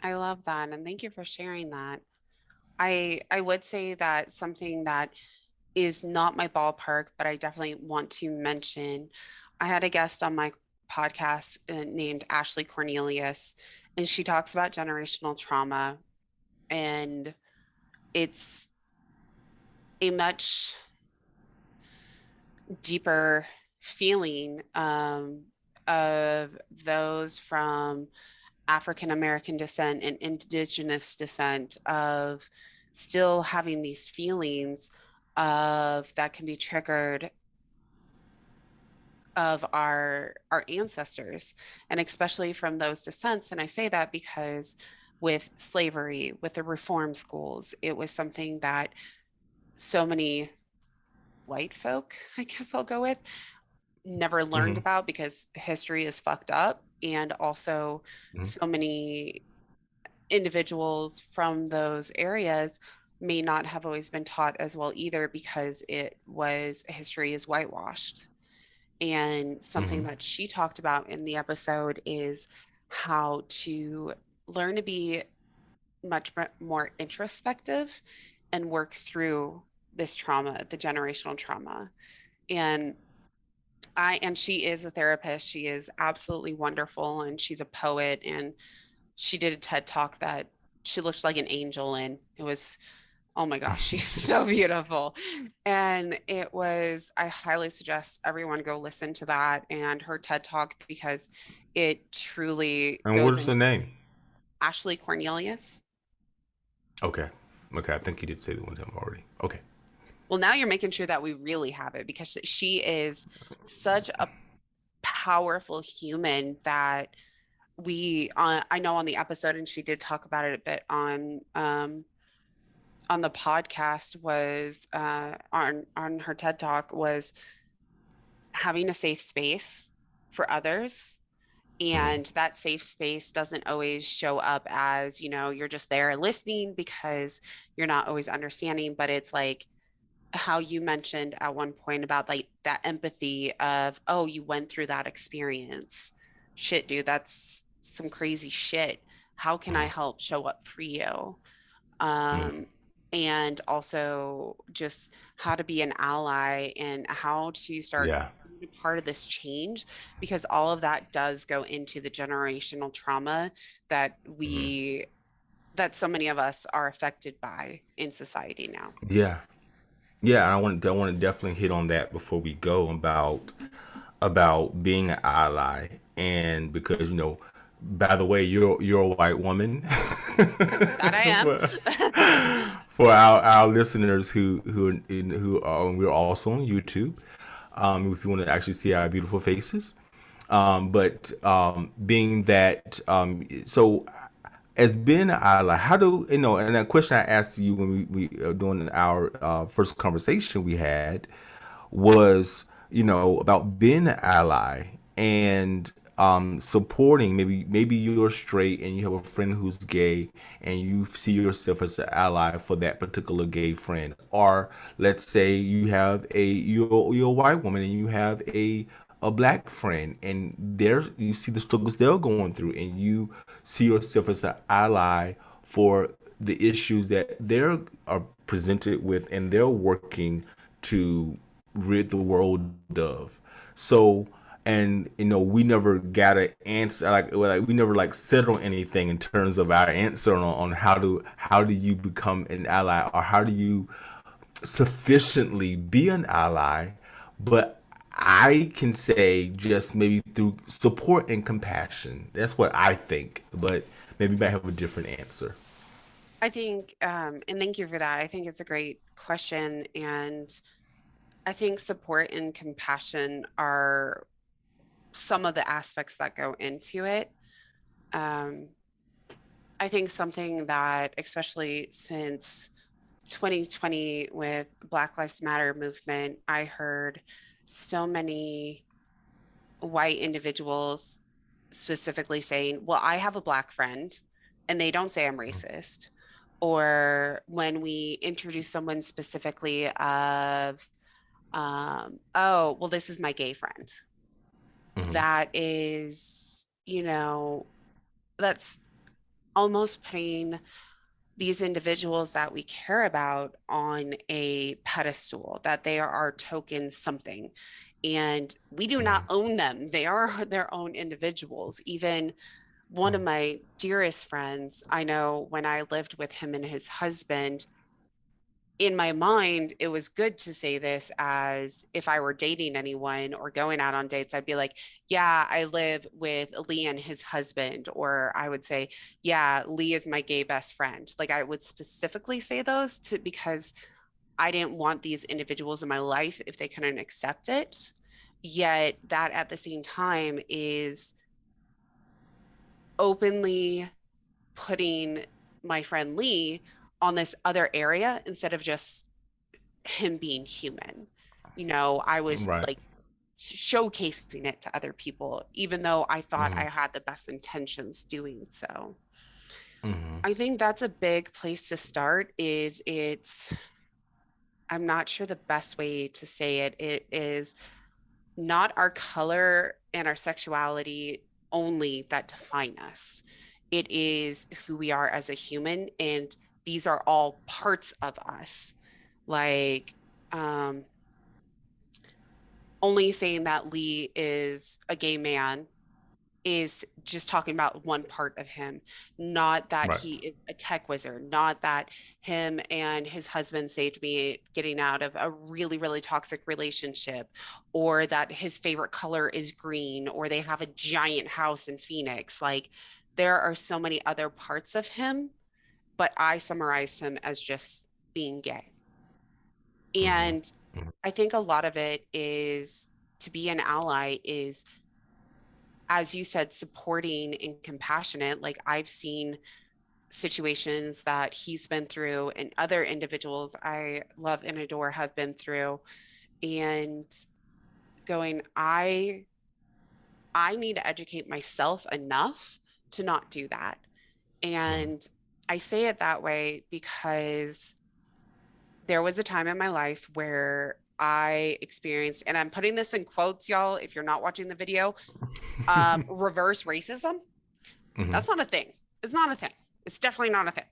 I love that. And thank you for sharing that. I would say that something that is not my ballpark, but I definitely want to mention. I had a guest on my podcast named Ashley Cornelius, and she talks about generational trauma. And it's a much deeper feeling of those from African American descent and indigenous descent of still having these feelings of that can be triggered of our ancestors and especially from those descents. And I say that because with slavery, with the reform schools, it was something that so many white folk, I guess I'll go with, never learned Mm-hmm. about because history is fucked up. And also, Mm-hmm. so many individuals from those areas may not have always been taught as well either because history is whitewashed. And something Mm-hmm. that she talked about in the episode is how to learn to be much more introspective and work through this trauma, the generational trauma. And she is a therapist. She is absolutely wonderful and she's a poet and she did a TED talk that she looked like an angel in. It was, oh my gosh, she's so beautiful. And I highly suggest everyone go listen to that and her TED talk because it truly And what goes is in. the name? Ashley Cornelius. Okay. Okay. I think you did say the one time already. Okay. Well, now you're making sure that we really have it because she is such a powerful human that I know on the episode, and she did talk about it a bit on the podcast was on her TED talk was having a safe space for others. Mm-hmm. And that safe space doesn't always show up as, you're just there listening because you're not always understanding, but it's like how you mentioned at one point about like that empathy of, oh, you went through that experience. Shit, dude, that's some crazy shit. How can I help show up for you? Mm-hmm. Um, and also just how to be an ally and how to start Yeah. being a part of this change because all of that does go into the generational trauma that Mm-hmm. so many of us are affected by in society now. Yeah. Yeah. I want to definitely hit on that before we go about being an ally, and because By the way, you're a white woman. That I am. for for our listeners who we're also on YouTube. If you want to actually see our beautiful faces. But being that so as being an ally, how do you know? And a question I asked you when we doing our first conversation we had was, about being an ally and supporting. Maybe you're straight and you have a friend who's gay, and you see yourself as an ally for that particular gay friend. Or let's say you're a white woman and you have a black friend, and you see the struggles they're going through, and you see yourself as an ally for the issues that they're are presented with, and they're working to rid the world of. So, and we never got an answer. Like we never like settled on anything in terms of our answer on how do you become an ally, or how do you sufficiently be an ally. But I can say just maybe through support and compassion. That's what I think. But maybe you might have a different answer. I think, and thank you for that. I think it's a great question. And I think support and compassion are some of the aspects that go into it. Um, I think something that, especially since 2020 with Black Lives Matter movement, I heard so many white individuals specifically saying, well, I have a black friend and they don't say I'm racist. Or when we introduce someone specifically of, oh, well, this is my gay friend. Mm-hmm. That is, that's almost putting these individuals that we care about on a pedestal, that they are our token something. And we do not own them. They are their own individuals. Even one of my dearest friends, I know when I lived with him and his husband, in my mind, it was good to say this as if I were dating anyone or going out on dates, I'd be like, yeah, I live with Lee and his husband. Or I would say, yeah, Lee is my gay best friend. Like I would specifically say those because I didn't want these individuals in my life if they couldn't accept it. Yet that at the same time is openly putting my friend Lee on this other area instead of just him being human. I was Right. like showcasing it to other people, even though I thought Mm-hmm. I had the best intentions doing so. Mm-hmm. I think that's a big place to start I'm not sure the best way to say it. It is not our color and our sexuality only that define us. It is who we are as a human, and these are all parts of us. Like, um, only saying that Lee is a gay man is just talking about one part of him, not that Right. he is a tech wizard, not that him and his husband saved me getting out of a really, really toxic relationship, or that his favorite color is green, or they have a giant house in Phoenix. Like, there are so many other parts of him, but I summarized him as just being gay. Mm-hmm. And I think a lot of it is to be an ally is, as you said, supporting and compassionate. Like I've seen situations that he's been through and other individuals I love and adore have been through, and going, I need to educate myself enough to not do that. And I say it that way because there was a time in my life where I experienced, and I'm putting this in quotes, y'all, if you're not watching the video, reverse racism. Mm-hmm. That's not a thing. It's not a thing. It's definitely not a thing.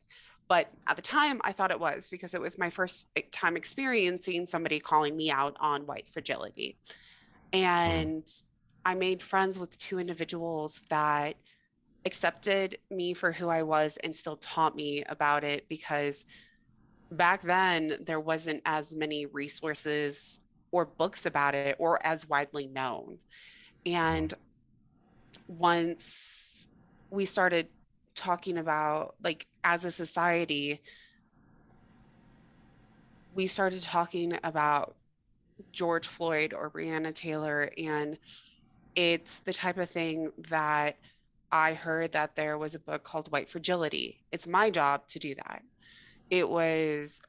But at the time, I thought it was because it was my first time experiencing somebody calling me out on white fragility. And I made friends with two individuals that accepted me for who I was and still taught me about it, because back then there wasn't as many resources or books about it or as widely known. And once we started talking about, like, as a society, we started talking about George Floyd or Breonna Taylor, and it's the type of thing that I heard that there was a book called White Fragility. It's my job to do that. It was,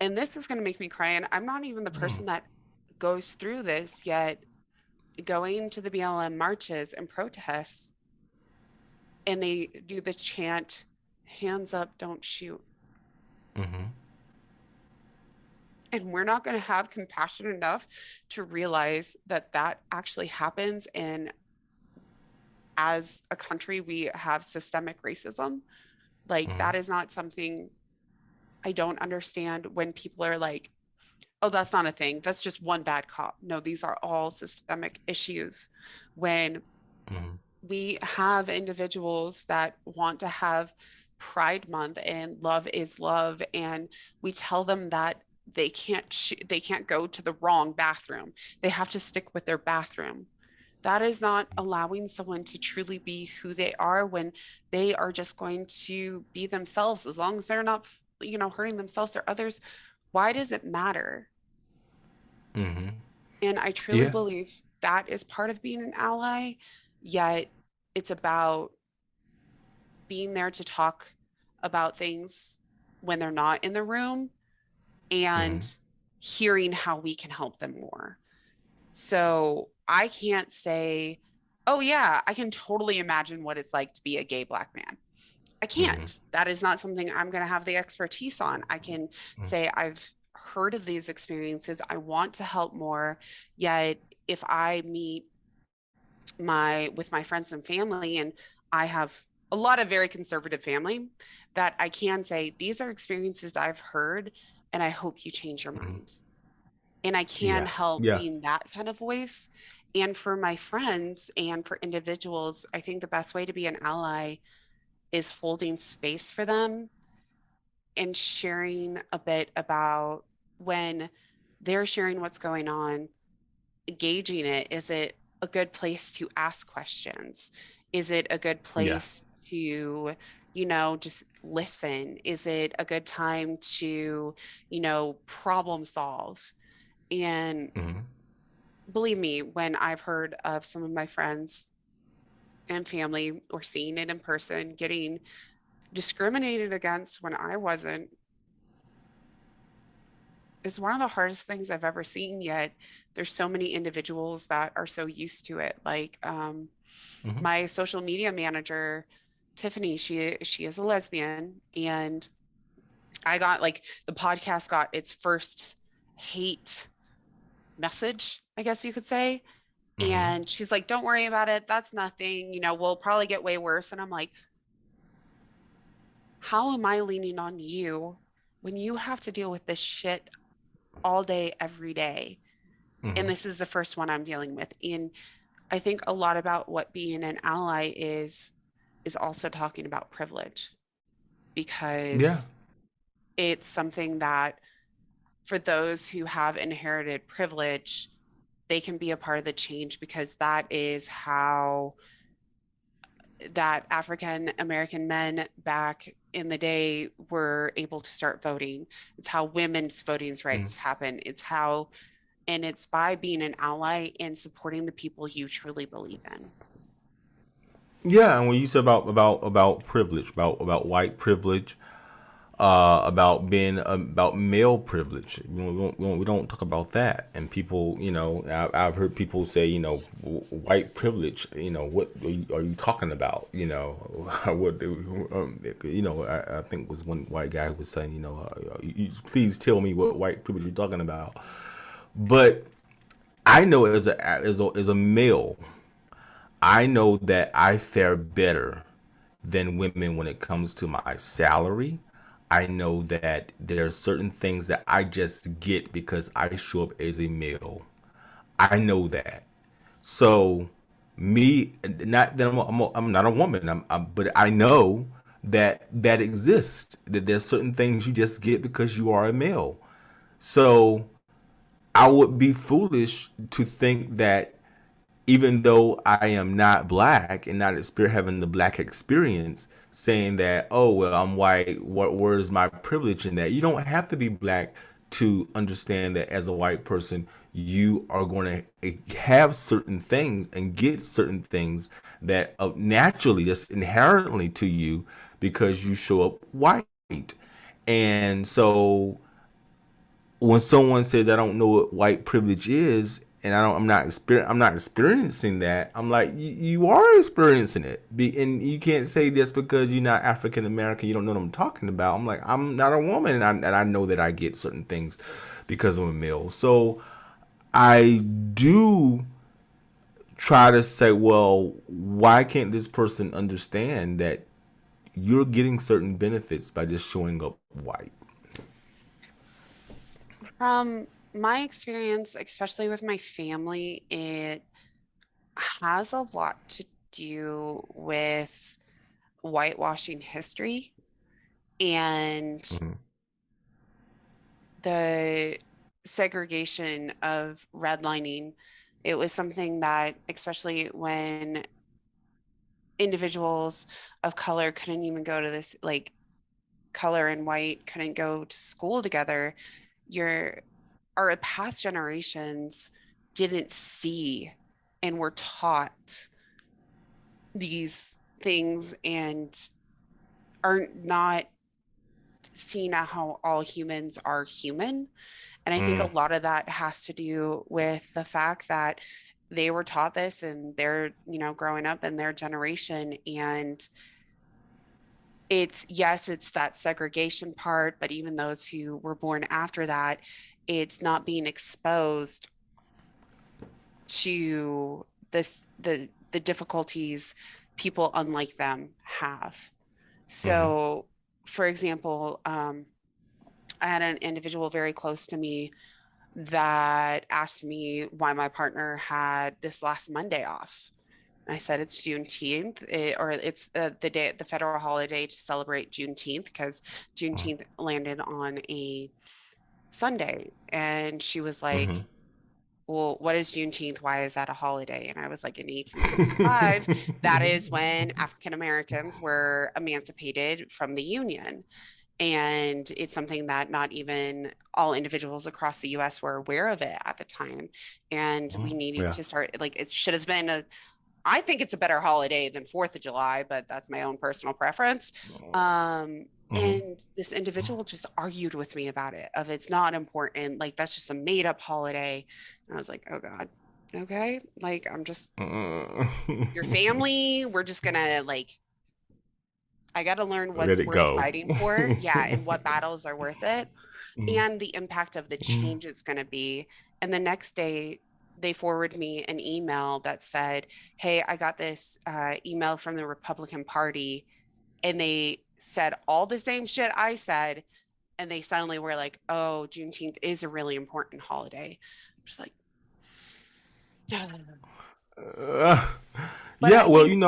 and this is going to make me cry, and I'm not even the person that goes through this yet, going to the BLM marches and protests, and they do the chant, hands up, don't shoot. Mm-hmm. And we're not going to have compassion enough to realize that that actually happens. And as a country, we have systemic racism. Like, Mm-hmm. that is not something I don't understand when people are like, oh, that's not a thing. That's just one bad cop. No, these are all systemic issues. When Mm-hmm. we have individuals that want to have Pride Month and love is love, and we tell them that they can't go to the wrong bathroom. They have to stick with their bathroom. That is not allowing someone to truly be who they are when they are just going to be themselves, as long as they're not, hurting themselves or others. Why does it matter? Mm-hmm. And I truly Yeah. believe that is part of being an ally, yet it's about being there to talk about things when they're not in the room Mm-hmm. and hearing how we can help them more. So I can't say, oh, yeah, I can totally imagine what it's like to be a gay Black man. I Mm-hmm. can't. That is not something I'm going to have the expertise on. I can say I've heard of these experiences. I want to help more. Yet, if I meet with my friends and family, and I have a lot of very conservative family, that I can say these are experiences I've heard, and I hope you change your Mm-hmm. mind. And I can Yeah. help Yeah. being that kind of voice. And for my friends and for individuals, I think the best way to be an ally is holding space for them and sharing a bit about when they're sharing what's going on, gauging it. Is it a good place to ask questions? Is it a good Yeah. place to, just listen? Is it a good time to, problem solve? And Mm-hmm. believe me, when I've heard of some of my friends and family or seeing it in person getting discriminated against when I wasn't, is one of the hardest things I've ever seen. Yet there's so many individuals that are so used to it. Like, Mm-hmm. my social media manager, Tiffany, she is a lesbian, and I got, like, the podcast got its first hate message, I guess you could say. Mm-hmm. And she's like, don't worry about it. That's nothing. We'll probably get way worse. And I'm like, how am I leaning on you when you have to deal with this shit all day, every day? And Mm-hmm. this is the first one I'm dealing with. And I think a lot about what being an ally is also talking about privilege, Yeah. because it's something that for those who have inherited privilege, they can be a part of the change, because that is how that African American men back in the day were able to start voting. It's how women's voting Mm-hmm. rights happen. And it's by being an ally and supporting the people you truly believe in. Yeah, and when you said about privilege, about white privilege, about being about male privilege, we don't talk about that. And people, I've heard people say, white privilege. What are you talking about? What, I think it was one white guy who was saying, please tell me what white privilege you're talking about. But I know as a male, I know that I fare better than women when it comes to my salary. I know that there are certain things that I just get because I show up as a male. I know that. So, me, not that I'm not a woman, but I know that exists. That there's certain things you just get because you are a male. So, I would be foolish to think that even though I am not black and not having the black experience, saying that, oh well, I'm white. Where's my privilege in that? You don't have to be black to understand that as a white person, you are going to have certain things and get certain things that naturally, just inherently to you because you show up white. And so when someone says I don't know what white privilege is and I'm not experiencing that, I'm like, you are experiencing it. And you can't say this because you're not African American, you don't know what I'm talking about. I'm like, I'm not a woman, and I know that I get certain things because I'm a male. So I do try to say, well, why can't this person understand that you're getting certain benefits by just showing up white? From my experience, especially with my family, it has a lot to do with whitewashing history and Mm-hmm. the segregation of redlining. It was something that, especially when individuals of color couldn't even go to this, like color and white couldn't go to school together, your our past generations didn't see and were taught these things and are not seen at how all humans are human. And I think a Mm, lot of that has to do with the fact that they were taught this and they're, growing up in their generation. And it's, yes, it's that segregation part, but even those who were born after that, it's not being exposed to the difficulties people unlike them have. mm-hmm. So, for example, I had an individual very close to me that asked me why my partner had this last Monday off. And I said it's Juneteenth, or it's the day, the federal holiday to celebrate Juneteenth, because Juneteenth landed on a Sunday. And she was Mm-hmm. like, well, what is Juneteenth? Why is that a holiday? And I was like, in 1865, that is when African Americans were emancipated from the Union. And it's something that not even all individuals across the US were aware of it at the time. And we needed Yeah. to start, like, it should have been I think it's a better holiday than 4th of July, but that's my own personal preference. Mm-hmm. And this individual just argued with me about it, of it's not important. Like, that's just a made up holiday. And I was like, oh God, okay. Like, I'm just your family. We're just gonna, like, I got to learn Let what's it worth go. fighting for. Yeah. And what battles are worth it and the impact of the Mm-hmm. change it's going to be. And the next day, they forwarded me an email that said, hey, I got this email from the Republican Party. And they said all the same shit I said. And they suddenly were like, oh, Juneteenth is a really important holiday. I'm just like, Uh, but yeah, I well, think,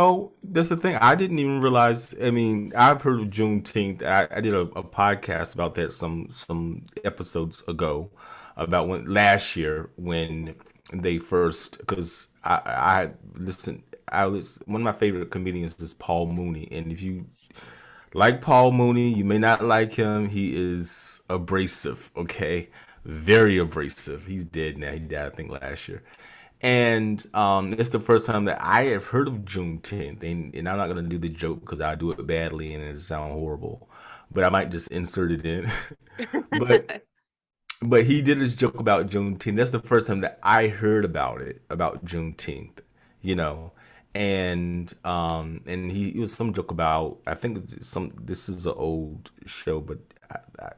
that's the thing. I didn't even realize. I mean, I've heard of Juneteenth. I did a podcast about that some episodes ago, about when last year when they first, because I listened. One of my favorite comedians is Paul Mooney, and if you like Paul Mooney, you may not like him. He is abrasive, okay? Very abrasive. He's dead now. He died, I think, last year. And it's the first time that I have heard of Juneteenth. And I'm not going to do the joke because I do it badly and it'll sound horrible. But I might just insert it in. but but he did his joke about Juneteenth. That's the first time that I heard about it, about Juneteenth, you know. And he it was some joke about, I think it's some, this is an old show, but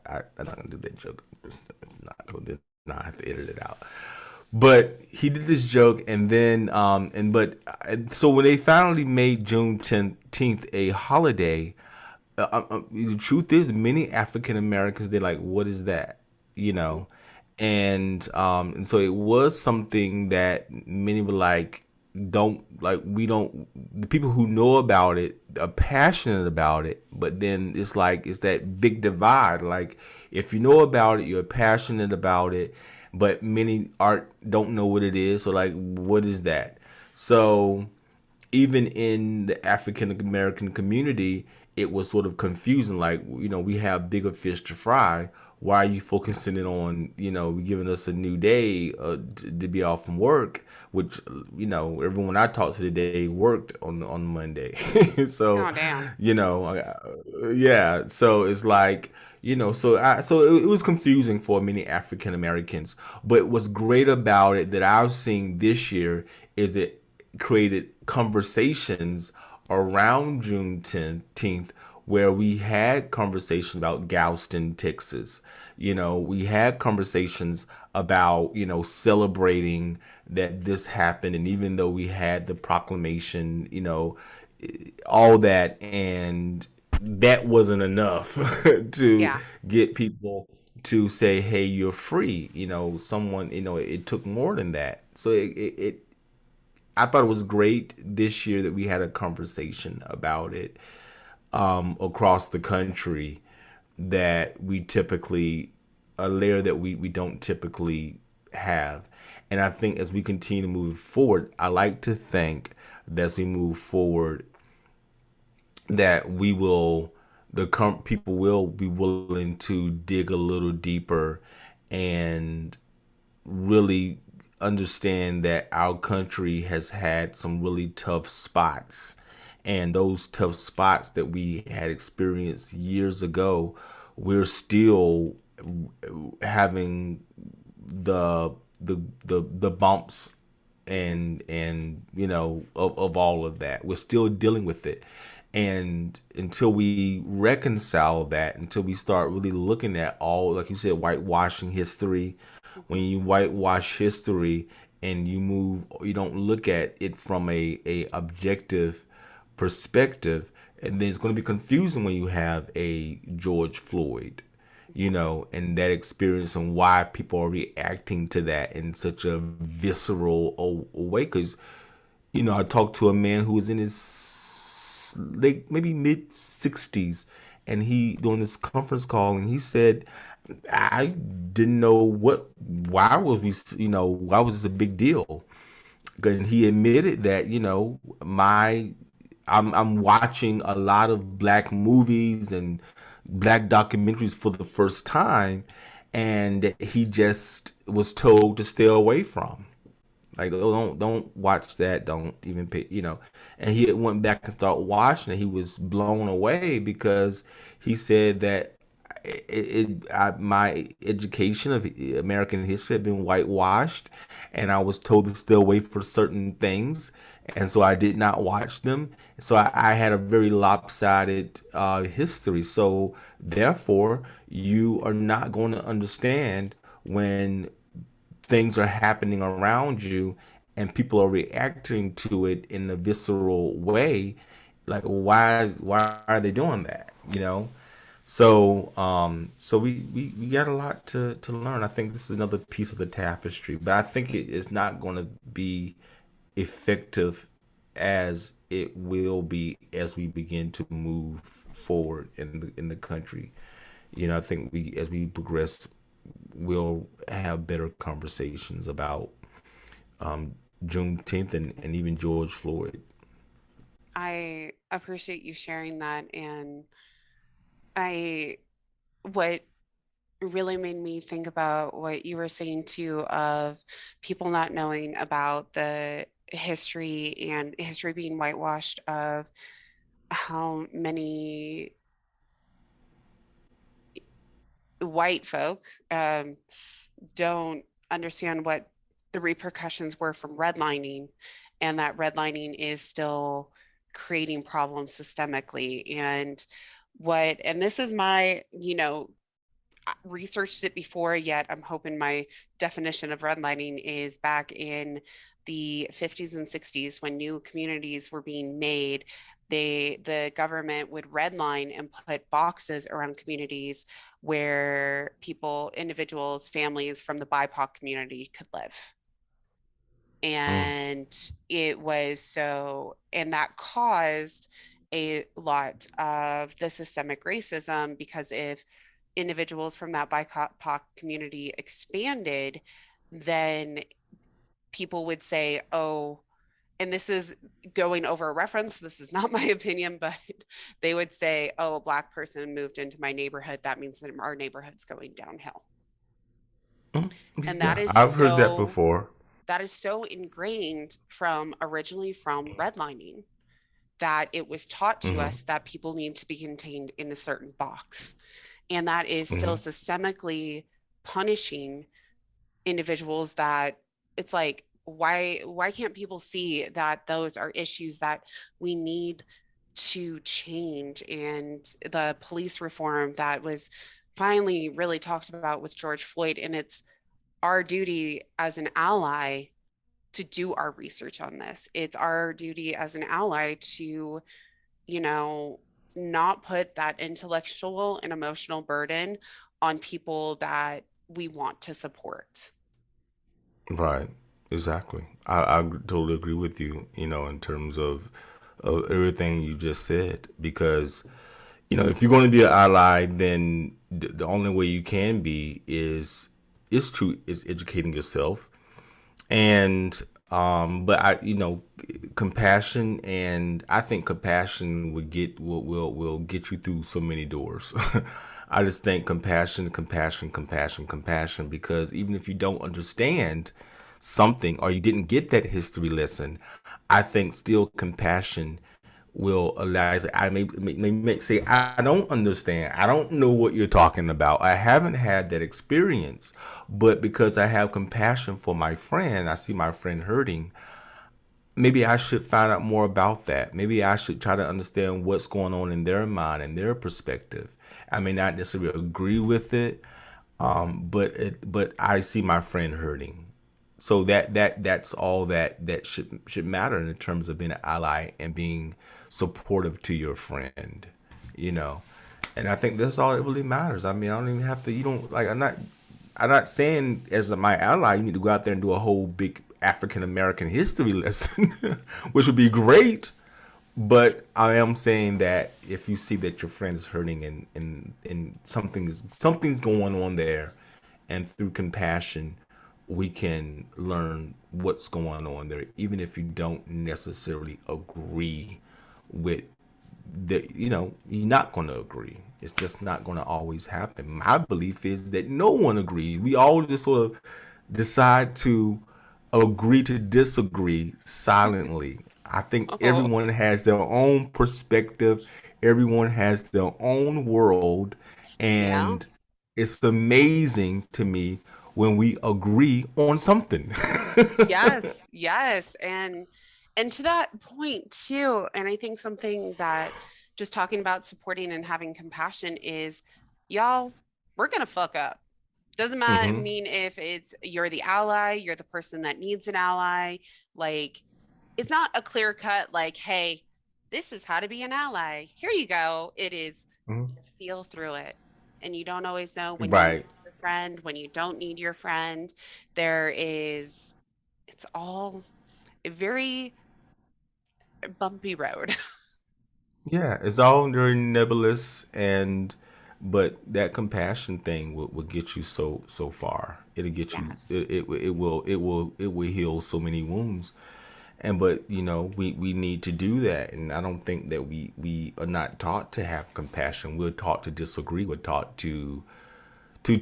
I'm not gonna do that joke. Not gonna not have to edit it out. But he did this joke, and then so when they finally made Juneteenth a holiday, the truth is, many African Americans, they're like, "What is that?" You know, and so it was something that many were like, "Don't like, we don't." The people who know about it are passionate about it, but then it's like it's that big divide. Like, if you know about it, you're passionate about it, but many aren't, don't know what it is. So like, what is that? So even in the African American community, it was sort of confusing. Like, we have bigger fish to fry. Why are you focusing it on, giving us a new day to be off from work? Which, everyone I talked to today worked on Monday. So, Oh, damn. yeah. So it's like, it was confusing for many African Americans. But what's great about it that I've seen this year is it created conversations around Juneteenth where we had conversations about Galveston, Texas. We had conversations about, celebrating that this happened. And even though we had the proclamation, all that, and that wasn't enough to Yeah. get people to say, hey, you're free. Someone, it took more than that. So I thought it was great this year that we had a conversation about it across the country that we typically a layer that we don't typically have. And I think as we continue to move forward, I like to think that as we move forward that we will people will be willing to dig a little deeper and really understand that our country has had some really tough spots. And those tough spots that we had experienced years ago, we're still having the the bumps and of all of that. We're still dealing with it. And until we reconcile that, until we start really looking at all, like you said, whitewashing history, when you whitewash history and you don't look at it from a objective perspective, and then it's going to be confusing when you have a George Floyd, and that experience and why people are reacting to that in such a visceral way. Because, I talked to a man who was in his like maybe mid 60s, and he doing this conference call, and he said, I didn't know why was this a big deal? And he admitted that, I'm watching a lot of black movies and black documentaries for the first time, and he just was told to stay away from. Like, oh, don't watch that. Don't even pay. And he went back and started watching it. He was blown away because he said that my education of American history had been whitewashed, and I was told to stay away for certain things, and so I did not watch them. So I had a very lopsided history. So therefore, you are not going to understand when things are happening around you and people are reacting to it in a visceral way. Like, why are they doing that? So we got a lot to learn. I think this is another piece of the tapestry, but I think it is not going to be effective as it will be as we begin to move forward in the country. I think we as we progress, we'll have better conversations about um, Juneteenth and even George Floyd. I appreciate you sharing that. And I, what really made me think about what you were saying too of people not knowing about the history and history being whitewashed of how many white folk don't understand what the repercussions were from redlining, and that redlining is still creating problems systemically. And this is my, researched it before, yet I'm hoping my definition of redlining is back in the 50s and 60s when new communities were being made. The government would redline and put boxes around communities where people, individuals, families from the BIPOC community could live. Mm. And it was so, and that caused a lot of the systemic racism, because if individuals from that BIPOC community expanded, then people would say, oh, and this is going over a reference, this is not my opinion, but they would say, oh, a Black person moved into my neighborhood. That means that our neighborhood's going downhill. Mm, And yeah, I've heard that before. that is so ingrained from originally from redlining that it was taught to Hmm. us that people need to be contained in a certain box. And that is still Hmm. systemically punishing individuals that it's like, why can't people see that those are issues that we need to change? And the police reform that was finally really talked about with George Floyd, and it's our duty as an ally to do our research on this. It's our duty as an ally to, you know, not put that intellectual and emotional burden on people that we want to support. Right. Exactly. I totally agree with you, in terms of everything you just said. Because, if you're going to be an ally, then the only way you can be is educating yourself. And but compassion, and I think compassion will get you through so many doors. I just think compassion, compassion, compassion, compassion, because even if you don't understand something or you didn't get that history lesson, I think still compassion will allow you. I may say, I don't understand. I don't know what you're talking about. I haven't had that experience. But because I have compassion for my friend, I see my friend hurting, maybe I should find out more about that. Maybe I should try to understand what's going on in their mind and their perspective. I may not necessarily agree with it, but I see my friend hurting. So that's all that should matter in terms of being an ally and being supportive to your friend, you know. And I think that's all that really matters. I mean, I don't even have to. You don't like. I'm not saying as my ally you need to go out there and do a whole big African American history lesson, which would be great. But I am saying that if you see that your friend is hurting and something's going on there, and through compassion, we can learn what's going on there, even if you don't necessarily agree with you're not going to agree. It's just not going to always happen. My belief is that no one agrees. We all just sort of decide to agree to disagree silently. I think Oh, everyone has their own perspective, everyone has their own world, yeah. and it's amazing to me when we agree on something. Yes, yes. And to that point too, and I think something that just talking about supporting and having compassion is y'all, we're gonna fuck up. Doesn't matter Hmm. mean if it's you're the ally, you're the person that needs an ally. Like it's not a clear cut like, hey, this is how to be an ally. Here you go. It is Hmm. you feel through it. And you don't always know when you need Right. your friend, when you don't need your friend. There is it's all a very bumpy road. Yeah, it's all very nebulous, and but that compassion thing will get you so far. It'll get you. Yes. It will heal so many wounds, and but we need to do that, and I don't think that we are not taught to have compassion. We're taught to disagree. We're taught to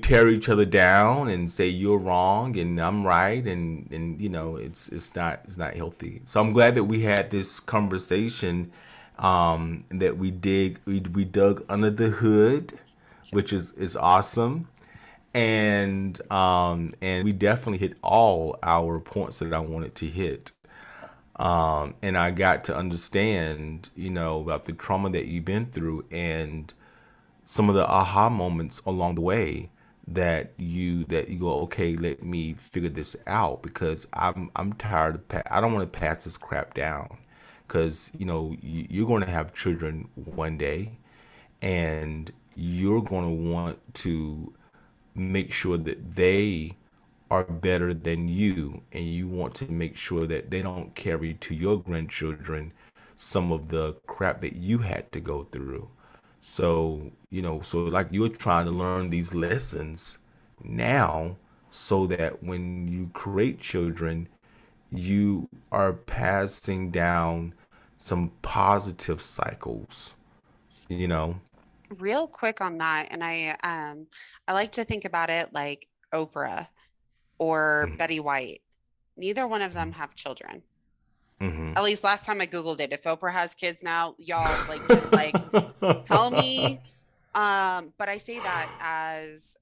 tear each other down and say you're wrong and I'm right, and it's not healthy. So I'm glad that we had this conversation, that we dug under the hood, which is awesome. And we definitely hit all our points that I wanted to hit. And I got to understand, about the trauma that you've been through and some of the aha moments along the way that you go, okay, let me figure this out, because I'm tired of I don't want to pass this crap down, because you're going to have children one day, and you're going to want to make sure that they are better than you, and you want to make sure that they don't carry to your grandchildren some of the crap that you had to go through. So like you're trying to learn these lessons now, so that when you create children, you are passing down some positive cycles, you know? Real quick on that, and I like to think about it like Oprah or Mm-hmm. Betty White. Neither one of them have children. Mm-hmm. At least last time I Googled it. If Oprah has kids now, y'all like just like tell me. But I say that as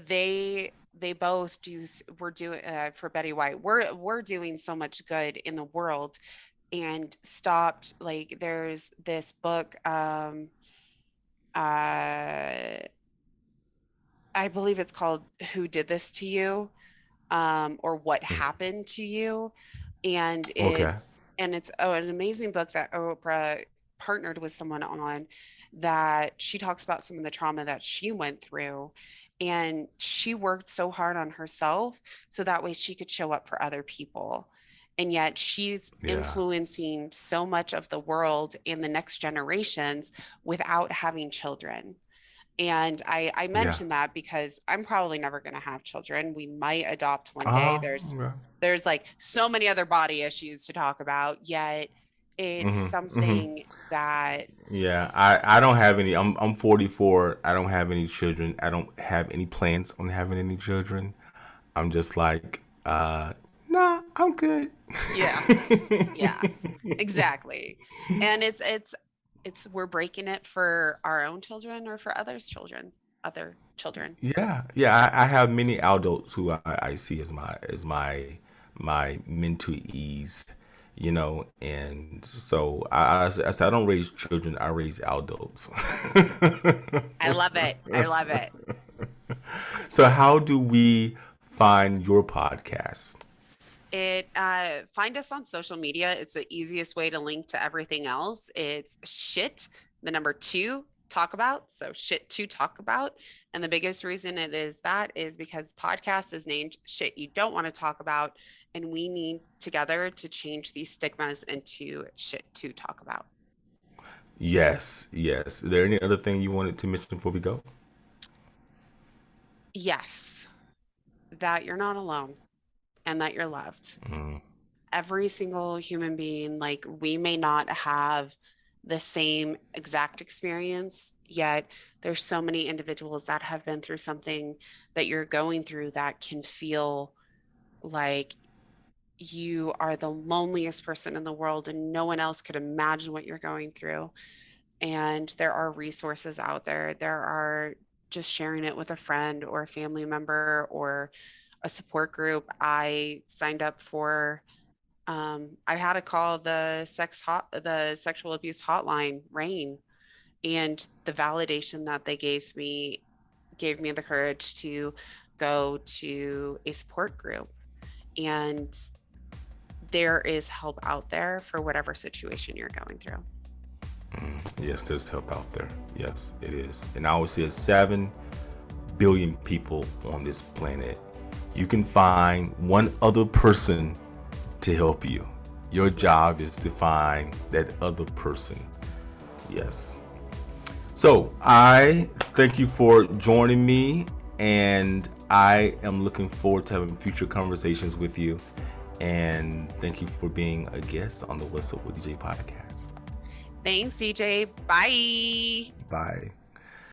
they both do we're doing for Betty White. We're doing so much good in the world and stopped like there's this book uh I believe it's called Who Did This to You? Or What Happened to You? And Okay. it's an amazing book that Oprah partnered with someone on that she talks about some of the trauma that she went through. And she worked so hard on herself so that way she could show up for other people. And yet she's Yeah. influencing so much of the world and the next generations without having children. And I Yeah. mentioned that because I'm probably never going to have children. We might adopt one day. Okay. There's like so many other body issues to talk about, yet it's Mm-hmm. Mm-hmm. something that Yeah, I don't have any. I'm 44. I don't have any children. I don't have any plans on having any children. I'm just like, nah, I'm good. yeah, yeah, exactly. And it's we're breaking it for our own children or for other children. Yeah, yeah. I have many adults who I see as my mental ease, and so I said I don't raise children. I raise adults. I love it. I love it. So how do we find your podcast? It find us on social media. It's the easiest way to link to everything else. It's shit, the number two talk about. So shit to talk about. And the biggest reason it is that is because podcast is named shit you don't want to talk about. And we need together to change these stigmas into shit to talk about. Yes, yes. Is there any other thing you wanted to mention before we go? Yes, that you're not alone and that you're loved. Mm, Every single human being, like we may not have the same exact experience, yet there's so many individuals that have been through something that you're going through that can feel like you are the loneliest person in the world and no one else could imagine what you're going through. And there are resources out there. There are just sharing it with a friend or a family member or a support group. I signed up for I had to call the sexual abuse hotline, RAIN, and the validation that they gave me the courage to go to a support group. And there is help out there for whatever situation you're going through. yes, there's help out there. Yes, it is. And I always say 7 billion people on this planet. You can find one other person to help you. Your Yes. job is to find that other person. Yes. So I thank you for joining me, and I am looking forward to having future conversations with you. And thank you for being a guest on the What's Up with DJ podcast. Thanks, CJ. Bye. Bye.